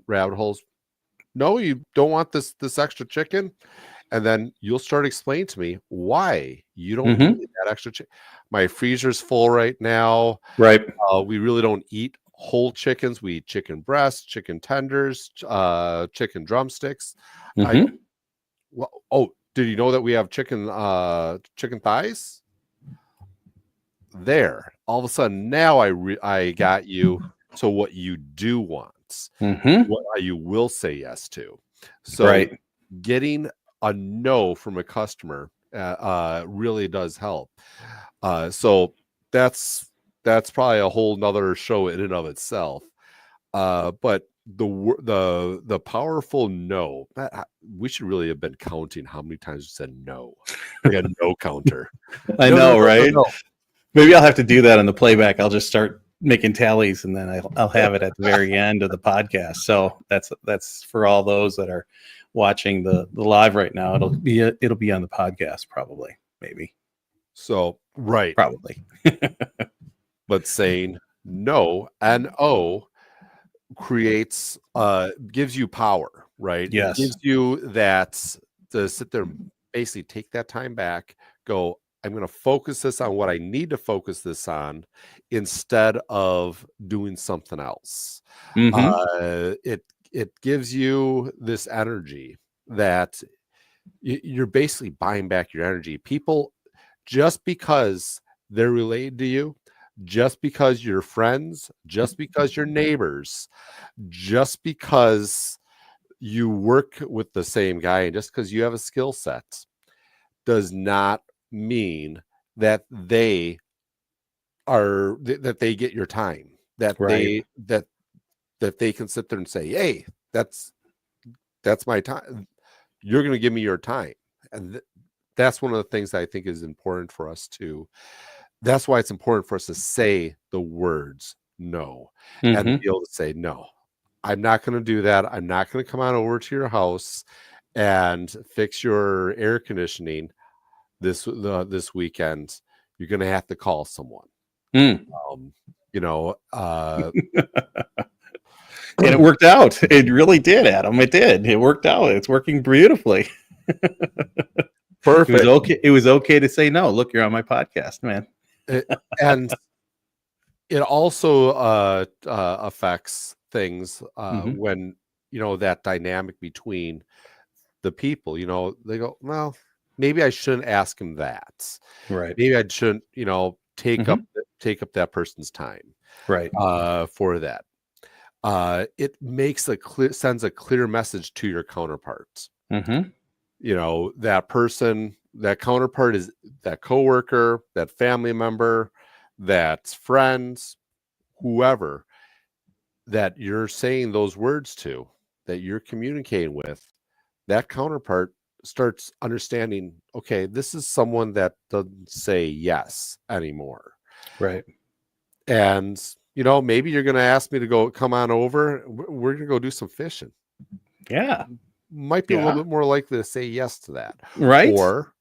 S2: rabbit holes. No, you don't want this extra chicken, and then you'll start explaining to me why you don't need
S1: Hmm.
S2: that extra chicken. My freezer's full right now.
S1: Right.
S2: We really don't eat whole chickens. We eat chicken breasts, chicken tenders, chicken drumsticks. I go,
S1: Hmm.
S2: well, oh, did you know that we have chicken thighs? There, all of a sudden, now I got you to what you do want,
S1: Hmm.
S2: what you will say yes to. So
S1: Right.
S2: getting a no from a customer really does help. So that's probably a whole nother show in and of itself. But the powerful no, we should really have been counting how many times we said no, like a no counter.
S1: I
S2: No, no,
S1: know,
S2: no, no,
S1: right?
S2: no.
S1: Maybe I'll have to do that on the playback. I'll just start making tallies, and then I'll have it at the very end of the podcast. So that's for all those that are watching the live right now. It'll be on the podcast probably, maybe,
S2: So right,
S1: probably.
S2: but saying no, no, creates gives you power, right? It
S1: Yes.
S2: gives you that to sit there and basically take that time back, go, I'm going to focus this on what I need to focus this on instead of doing something else.
S1: Hmm.
S2: It gives you this energy that you're basically buying back your energy. People, just because they're related to you, just because you're friends, just because you're neighbors, just because you work with the same guy, and just because you have a skill set, does not mean that that they get your time, that
S1: Right.
S2: they can sit there and say, hey, that's my time, you're going to give me your time. And that's one of the things that I think is important for us to that's why it's important for us to say the words no, and
S1: Hmm.
S2: be able to say, no, I'm not going to do that. I'm not going to come on over to your house and fix your air conditioning this weekend. You're going to have to call someone.
S1: Mm.
S2: Um, you know, uh,
S1: And it worked out. It really did, Adam. It did. It worked out. It's working beautifully. It was
S2: perfect.
S1: okay. It was okay to say no. Look, you're on my podcast, man.
S2: And it also affects things
S1: Hmm.
S2: when that dynamic between the people. They go, well, maybe I shouldn't ask him that.
S1: Right.
S2: Maybe I shouldn't take up
S1: Hmm.
S2: that person's time
S1: Right.
S2: for that. It sends a clear message to your counterparts.
S1: Hmm.
S2: That person, that counterpart is that coworker, that family member, that friends, whoever that you're saying those words to, that you're communicating with, that counterpart starts understanding, okay, this is someone that doesn't say yes anymore.
S1: Right.
S2: And maybe you're going to ask me to come on over. We're going to go do some fishing.
S1: Yeah.
S2: Might be a little
S1: Yeah.
S2: bit more likely to say yes to that.
S1: Right.
S2: Or,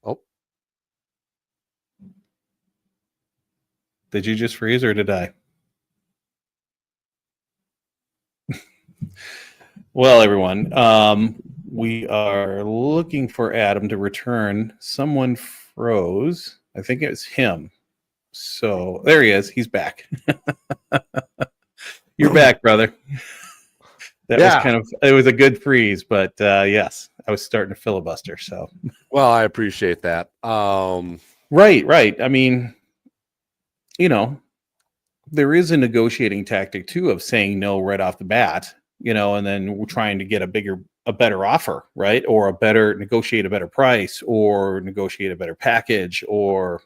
S2: oh,
S1: Did you just freeze or did I? Well, everyone, we are looking for Adam to return. Someone froze. I think it was him. So there he is. He's back. You're back, brother. That was
S2: Yeah.
S1: it was a good freeze, but yes, I was starting to filibuster. So,
S2: Well, I appreciate that.
S1: right. I mean, you know, there is a negotiating tactic too of saying no right off the bat, and then we're trying to get a better offer, right? Or negotiate a better price or negotiate a better package or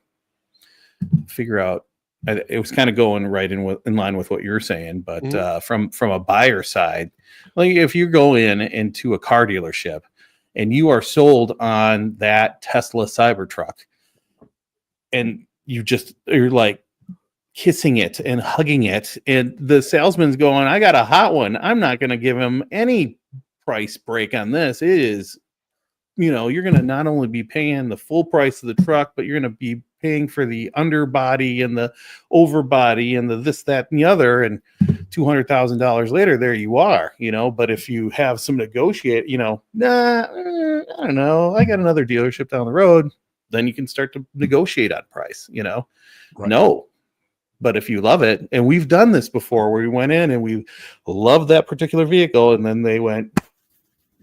S1: figure out. It was kind of going right in line with what you're saying, but from a buyer side, like if you go into a car dealership and you are sold on that Tesla Cybertruck, and you're like kissing it and hugging it, and the salesman's going, I got a hot one, I'm not going to give him any price break on this. It is, you're going to not only be paying the full price of the truck, but you're going to be paying for the underbody and the overbody and the this, that, and the other. And $200,000 later, there you are, but if you have some negotiate, I don't know, I got another dealership down the road, then you can start to negotiate on price,
S2: Right.
S1: No. But if you love it, and we've done this before where we went in and we loved that particular vehicle, and then they went,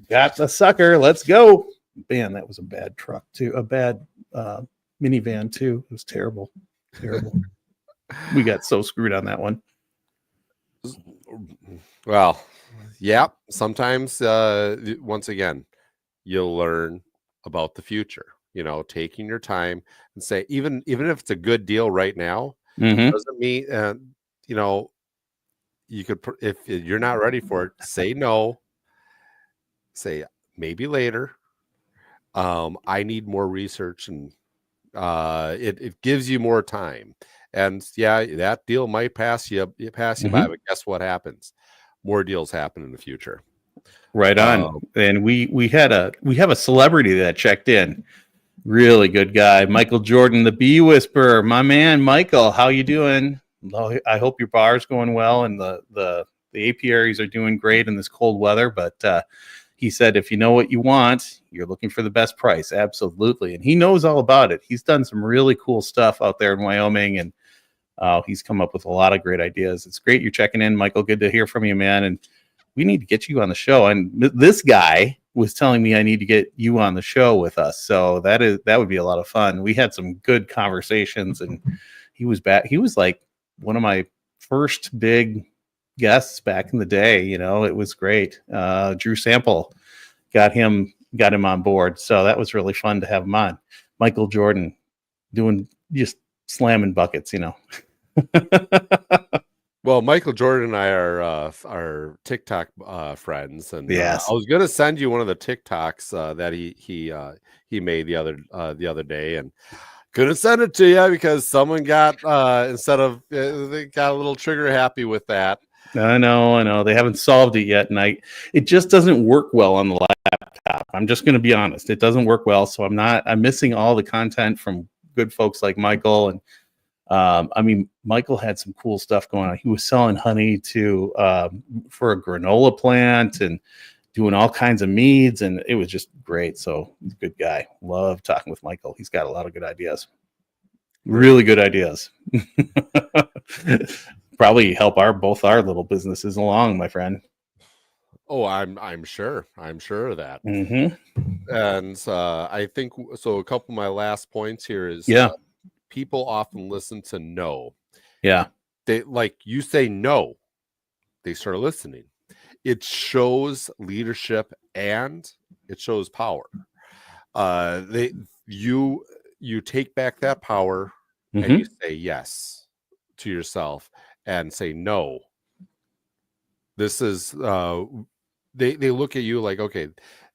S1: got the sucker, let's go. Man, that was a bad truck too, a bad minivan too. It was terrible. We got so screwed on that one.
S2: Well, yeah, sometimes once again, you'll learn about the future, taking your time and say, even if it's a good deal right now, doesn't mean, you could, if you're not ready for it, say no, say maybe later. I need more research, and it gives you more time. And yeah, that deal might pass you by, but guess what happens? More deals happen in the future.
S1: Right on. And we have a celebrity that checked in. Really good guy, Michael Jordan, the Bee Whisperer. My man, Michael, how you doing? I hope your bar's going well, and the apiaries are doing great in this cold weather. But he said, if you know what you want, you're looking for the best price. Absolutely. And he knows all about it. He's done some really cool stuff out there in Wyoming, and he's come up with a lot of great ideas. It's great you're checking in, Michael. Good to hear from you, man. And we need to get you on the show. And this guy was telling me I need to get you on the show with us. So that would be a lot of fun. We had some good conversations, and he was back. He was like one of my first big guests back in the day. It was great. Drew Sample got him on board. So that was really fun to have him on. Michael Jordan doing just slamming buckets,
S2: Well, Michael Jordan and I are TikTok friends, and
S1: yes.
S2: I was going to send you one of the TikToks that he made the other day, and couldn't send it to you because someone got they got a little trigger happy with that.
S1: I know. They haven't solved it yet, and it just doesn't work well on the laptop. I'm just going to be honest. It doesn't work well, so I'm missing all the content from good folks like Michael. And Michael had some cool stuff going on. He was selling honey for a granola plant and doing all kinds of meads, and it was just great. So he's a good guy. Love talking with Michael. He's got a lot of good ideas. Really good ideas. Probably help both our little businesses along, my friend.
S2: Oh, I'm sure of that.
S1: Mm-hmm.
S2: And I think so. A couple of my last points here is people often listen to no.
S1: Yeah.
S2: They, like you say no, they start listening. It shows leadership and it shows power. You take back that power and you say yes to yourself and say no. This is they look at you like, okay,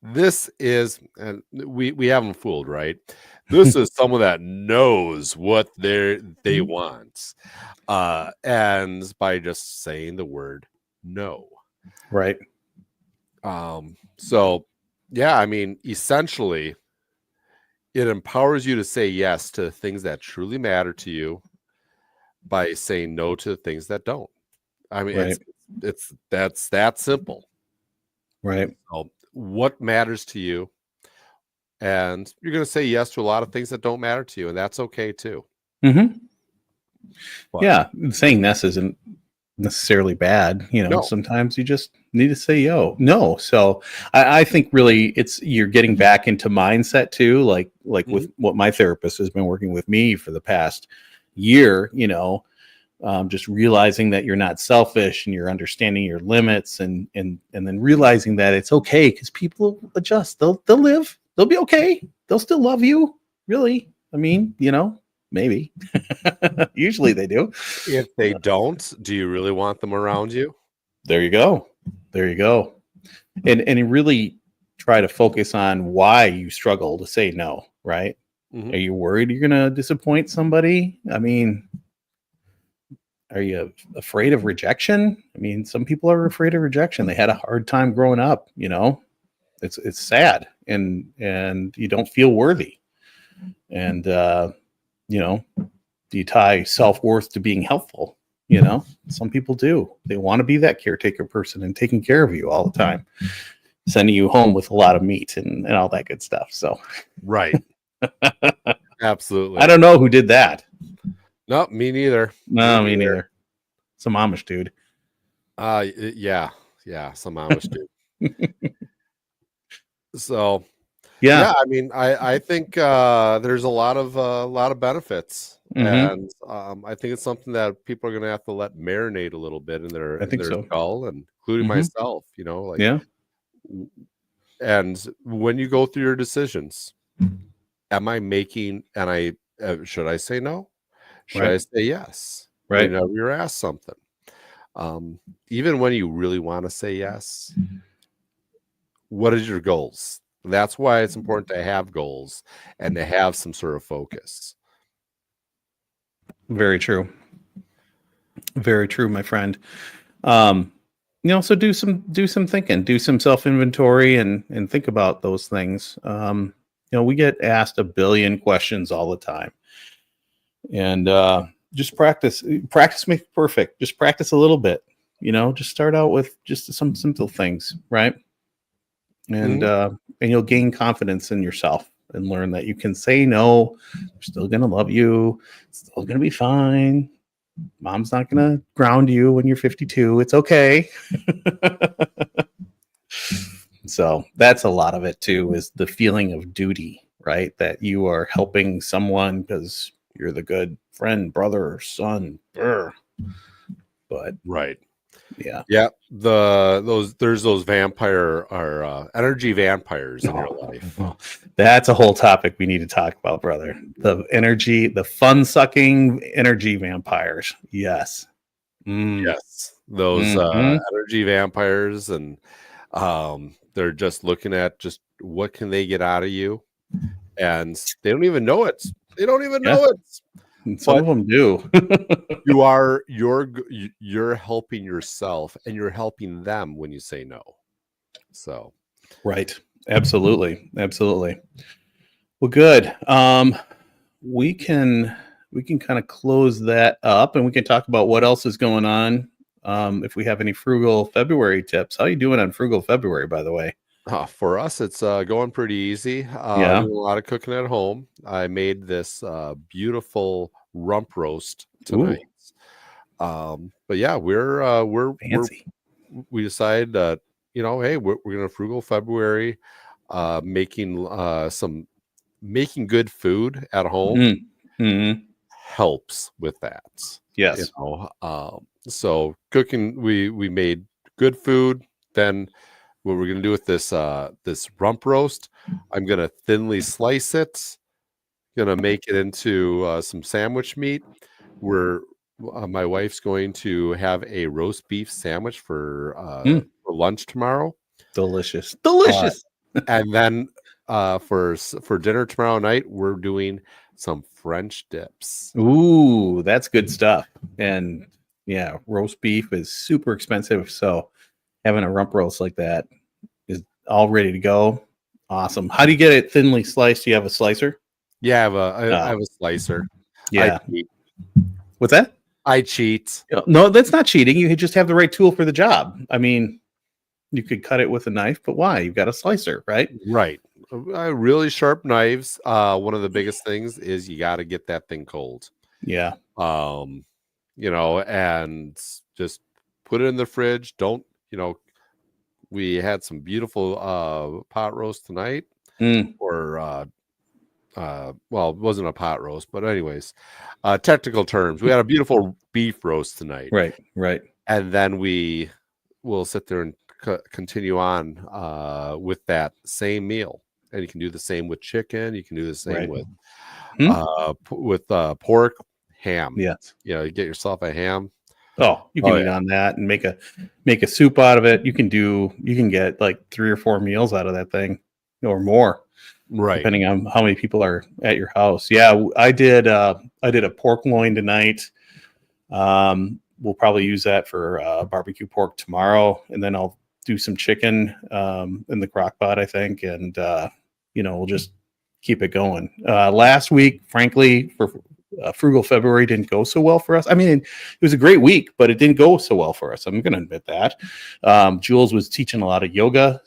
S2: this is, and we have them fooled, right? This is someone that knows what they want, and by just saying the word no,
S1: right?
S2: So yeah, essentially, it empowers you to say yes to things that truly matter to you by saying no to things that don't.
S1: Right.
S2: It's that's that simple.
S1: Right.
S2: So what matters to you? And you're going to say yes to a lot of things that don't matter to you, and that's okay too.
S1: Mm-hmm.
S2: But
S1: Yeah. Saying this isn't necessarily bad.
S2: no,
S1: Sometimes you just need to say no. So I think really you're getting back into mindset too, like with what my therapist has been working with me for the past year, just realizing that you're not selfish and you're understanding your limits and then realizing that it's okay because people adjust. They'll live. They'll be okay. They'll still love you. Really. I mean, maybe. Usually they do.
S2: if they don't, do you really want them around you?
S1: There you go. There you go. And you really try to focus on why you struggle to say no, right? Are you worried you're going to disappoint somebody? I mean, are you afraid of rejection? I mean, some people are afraid of rejection. They had a hard time growing up, It's sad and you don't feel worthy. And do you tie self-worth to being helpful? Some people do. They want to be that caretaker person and taking care of you all the time, sending you home with a lot of meat and all that good stuff. So,
S2: right. Absolutely.
S1: I don't know who did that.
S2: No, me neither.
S1: No, me neither. Some Amish dude.
S2: Yeah, some Amish dude. So,
S1: yeah.
S2: I mean, I think there's a lot of benefits, and I think it's something that people are going to have to let marinate a little bit in their skull, and including myself.
S1: Yeah.
S2: And when you go through your decisions, am I making? And should I say no? Should I say yes?
S1: Right.
S2: Whenever you're asked something, even when you really want to say yes, what is your goals? That's why it's important to have goals and to have some sort of focus.
S1: Very true. Very true, my friend. So do some thinking, do some self-inventory and think about those things. We get asked a billion questions all the time. And just practice makes perfect. Just practice a little bit, just start out with just some simple things, right? And you'll gain confidence in yourself and learn that you can say no. They're still going to love you. It's still going to be fine. Mom's not going to ground you when you're 52. It's okay. So that's a lot of it too, is the feeling of duty, right? That you are helping someone because you're the good friend, brother, or son. But
S2: right.
S1: Yeah.
S2: There's those vampire or energy vampires in your life.
S1: That's a whole topic we need to talk about, brother. The fun sucking energy vampires. Yes.
S2: Yes. Those energy vampires, and they're just looking at just what can they get out of you, and they don't even know it. They don't even know it.
S1: Some of them do.
S2: You're helping yourself and you're helping them when you say no. So,
S1: right. Absolutely. Well, good. We can kind of close that up and we can talk about what else is going on. If we have any frugal February tips. How are you doing on frugal February, by the way?
S2: For us, it's going pretty easy. Doing a lot of cooking at home. I made this beautiful rump roast tonight. But yeah, we're
S1: fancy.
S2: We decided that hey, we're gonna frugal February, making good food at home helps with that.
S1: Yes.
S2: So cooking, we made good food. Then what we're gonna do with this rump roast, I'm gonna thinly slice it. Gonna make it into some sandwich meat. My wife's going to have a roast beef sandwich for lunch tomorrow.
S1: Delicious.
S2: And then for dinner tomorrow night, we're doing some French dips.
S1: Ooh, that's good stuff. And yeah, roast beef is super expensive, so having a rump roast like that is all ready to go. Awesome. How do you get it thinly sliced? Do you have a slicer?
S2: Yeah, I have a slicer.
S1: Yeah. What's that?
S2: I cheat.
S1: No, that's not cheating. You just have the right tool for the job. I mean, You could cut it with a knife, but why? You've got a slicer, right?
S2: Right. Really sharp knives. One of the biggest things is you got to get that thing cold.
S1: Yeah.
S2: And just put it in the fridge. Don't, we had some beautiful pot roast tonight, or well, it wasn't a pot roast, but anyways, technical terms. We had a beautiful beef roast tonight.
S1: Right.
S2: And then we will sit there and continue on with that same meal. And you can do the same with chicken. You can do the same with pork, ham.
S1: Yes.
S2: You get yourself a ham.
S1: Oh, you can eat on that and make a soup out of it. You can get like 3 or 4 meals out of that thing or more.
S2: Right.
S1: Depending on how many people are at your house. Yeah, I did a pork loin tonight. We'll probably use that for barbecue pork tomorrow, and then I'll do some chicken in the crock pot, I think, and we'll just keep it going. Last week, frankly, for Frugal February didn't go so well for us. I mean, it was a great week, but it didn't go so well for us. I'm going to admit that. Jules was teaching a lot of yoga.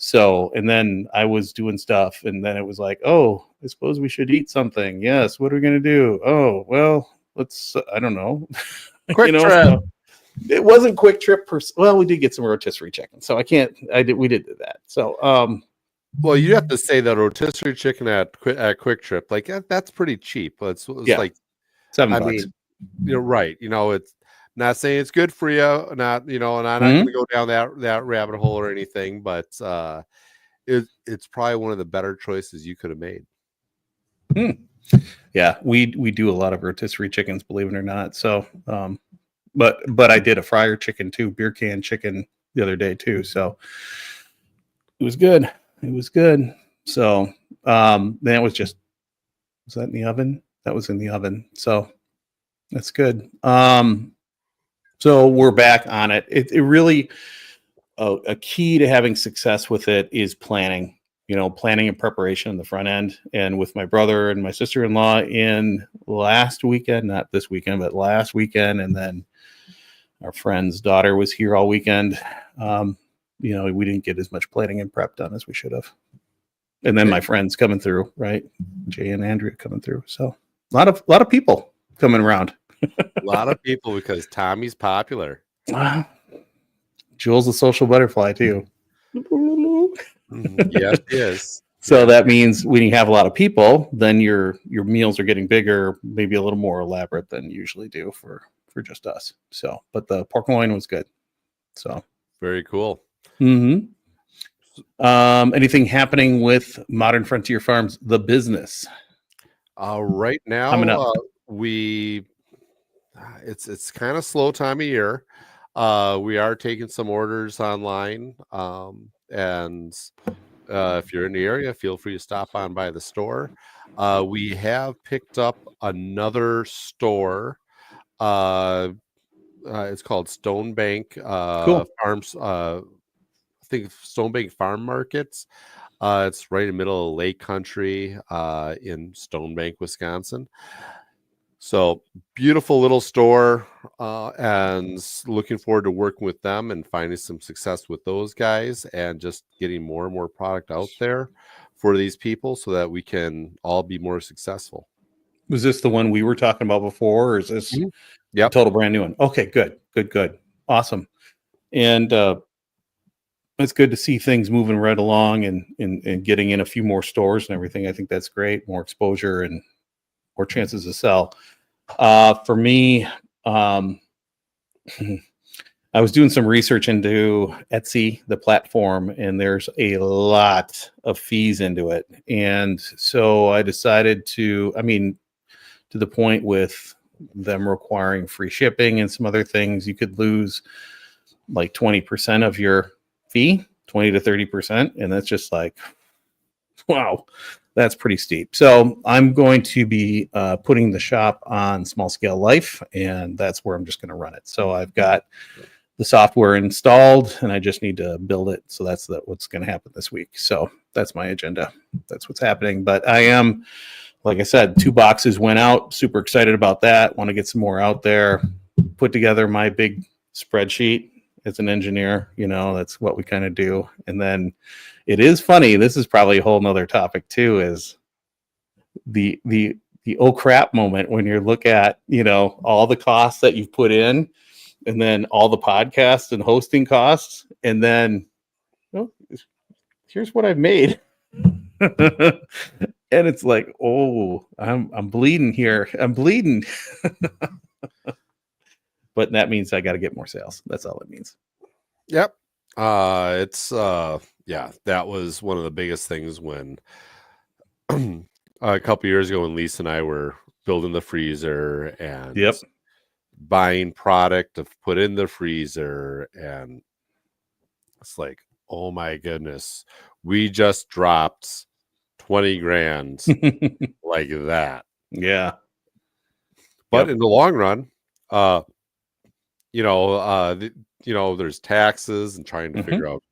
S1: And then I was doing stuff, and then it was like, oh, I suppose we should eat something. Yes. What are we going to do? Oh, well, let's, I don't know.
S2: Quick trip.
S1: So it wasn't Quick Trip. Well, we did get some rotisserie chicken. So we did do that. So,
S2: well, you have to say that rotisserie chicken at Quick Trip, like that's pretty cheap. It's like
S1: $7.
S2: I mean, you're right. It's not saying it's good for you. Not, and I'm not going to go down that rabbit hole or anything, but it's probably one of the better choices you could have made.
S1: Yeah, we do a lot of rotisserie chickens, believe it or not. So, but I did a fryer chicken too, beer can chicken the other day too. So it was good. So, then it was that in the oven? That was in the oven. So that's good. So we're back on it. It really, a key to having success with it is planning, planning and preparation in the front end. And with my brother and my sister-in-law in last weekend, not this weekend, but last weekend. And then our friend's daughter was here all weekend. We didn't get as much planning and prep done as we should have. And then my friends coming through, right? Jay and Andrea coming through. So a lot of people coming around.
S2: A lot of people because Tommy's popular.
S1: Jules the social butterfly too.
S2: Yes, he is.
S1: So that means when you have a lot of people, then your meals are getting bigger, maybe a little more elaborate than you usually do for just us. So, but the pork loin was good. So
S2: very cool.
S1: Anything happening with Modern Frontier Farms, the business?
S2: Right now,
S1: coming up.
S2: It's kind of slow time of year. We are taking some orders online, and if you're in the area, feel free to stop on by the store. We have picked up another store. It's called Stonebank Farms. I think Stonebank Farm Markets. It's right in the middle of Lake Country in Stonebank, Wisconsin. So beautiful little store, and looking forward to working with them and finding some success with those guys and just getting more and more product out there for these people so that we can all be more successful.
S1: Was this the one we were talking about before, or is this a total brand new one? Okay, good. Awesome. And it's good to see things moving right along and getting in a few more stores and everything. I think that's great. More exposure and more chances to sell. For me, I was doing some research into Etsy, the platform, and there's a lot of fees into it. And so I decided to the point with them requiring free shipping and some other things, you could lose like 20% of your fee, 20 to 30%. And that's just like, wow, that's pretty steep. So I'm going to be putting the shop on Small Scale Life, and that's where I'm just going to run it. So I've got the software installed, and I just need to build it. So that's what's going to happen this week. So that's my agenda. That's what's happening. But I am, like I said, 2 boxes went out. Super excited about that. Want to get some more out there. Put together my big spreadsheet. as an engineer. That's what we kind of do. And then it is funny. This is probably a whole nother topic too, is the oh crap moment when you look at, all the costs that you've put in, and then all the podcasts and hosting costs. And then, oh, here's what I've made. And it's like, oh, I'm bleeding here. I'm bleeding. But that means I got to get more sales. That's all it means.
S2: Yep. It's that was one of the biggest things when a couple years ago when Lisa and I were building the freezer and buying product to put in the freezer, and it's like, oh my goodness, we just dropped 20 grand like that.
S1: Yeah.
S2: But in the long run, there's taxes and trying to figure out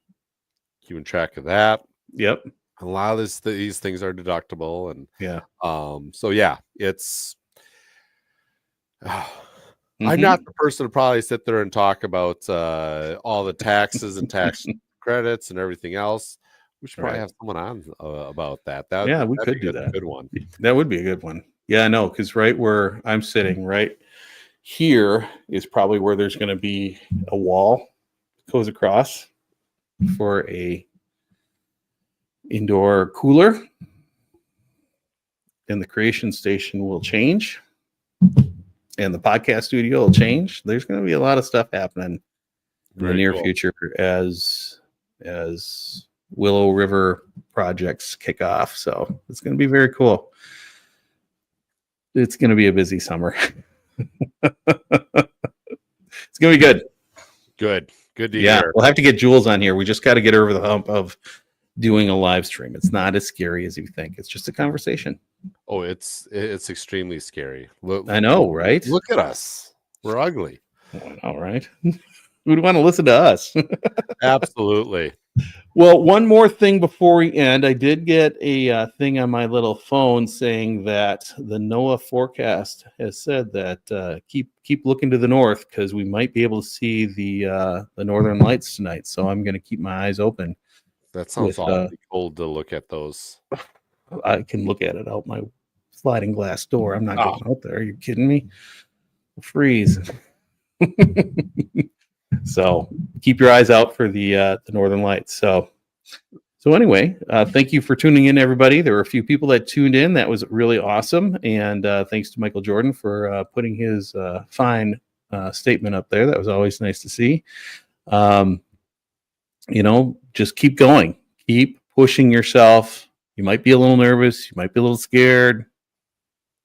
S2: keeping track of that.
S1: Yep.
S2: A lot of these things are deductible, and it's I'm not the person to probably sit there and talk about all the taxes and tax credits and everything else. We should probably have someone on about that.
S1: We could do that.
S2: Good one.
S1: That would be a good one. Yeah, I know, because right where I'm sitting, right here is probably where there's going to be a wall that goes across for a indoor cooler, and the creation station will change, and the podcast studio will change. There's going to be a lot of stuff happening in the near future as Willow River projects kick off. So it's going to be very cool. It's going to be a busy summer. It's going to be good.
S2: Good to hear.
S1: We'll have to get Jules on here. We just got to get her over the hump of doing a live stream. It's not as scary as you think. It's just a conversation.
S2: Oh, it's extremely scary.
S1: I know, right?
S2: Look at us. We're ugly.
S1: I know, right? Who'd want to listen to us?
S2: Absolutely.
S1: Well, one more thing before we end. I did get a thing on my little phone saying that the NOAA forecast has said that keep looking to the north, because we might be able to see the northern lights tonight. So I'm going to keep my eyes open.
S2: That sounds awfully cold to look at those.
S1: I can look at it out my sliding glass door. I'm not going out there. Are you kidding me? I'll freeze. So keep your eyes out for the northern lights. So anyway, thank you for tuning in, everybody. There were a few people that tuned in. That was really awesome. And thanks to Michael Jordan for putting his fine statement up there. That was always nice to see. Just keep going. Keep pushing yourself. You might be a little nervous. You might be a little scared.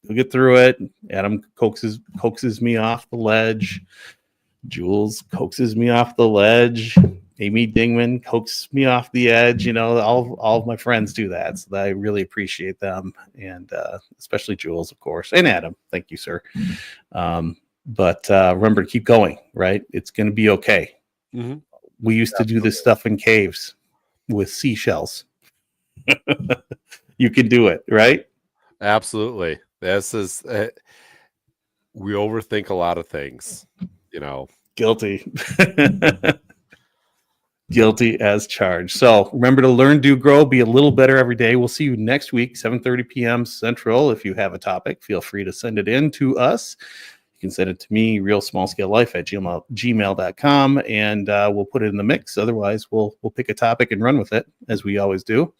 S1: You'll get through it. Adam coaxes me off the ledge. Jules coaxes me off the ledge. Amy Dingman coaxes me off the edge. All of my friends do that. So I really appreciate them. And especially Jules, of course. And Adam. Thank you, sir. But remember to keep going, right? It's going to be okay. Mm-hmm. We used to do this stuff in caves with seashells. You can do it, right?
S2: Absolutely. This is we overthink a lot of things,
S1: Guilty. Guilty as charged. So remember to learn, do, grow, be a little better every day. We'll see you next week, 7:30 p.m. Central. If you have a topic, feel free to send it in to us. You can send it to me, realsmallscalelife@gmail.com, and we'll put it in the mix. Otherwise, we'll pick a topic and run with it, as we always do.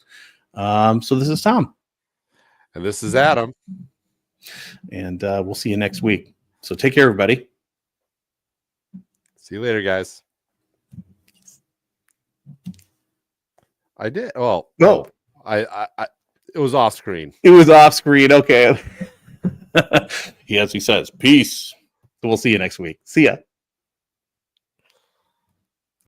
S1: So this is Tom.
S2: And this is Adam.
S1: And we'll see you next week. So take care, everybody.
S2: See you later, guys. I did. Well,
S1: no,
S2: I it was off screen.
S1: It was off screen. Okay. He says, peace. So we'll see you next week. See ya.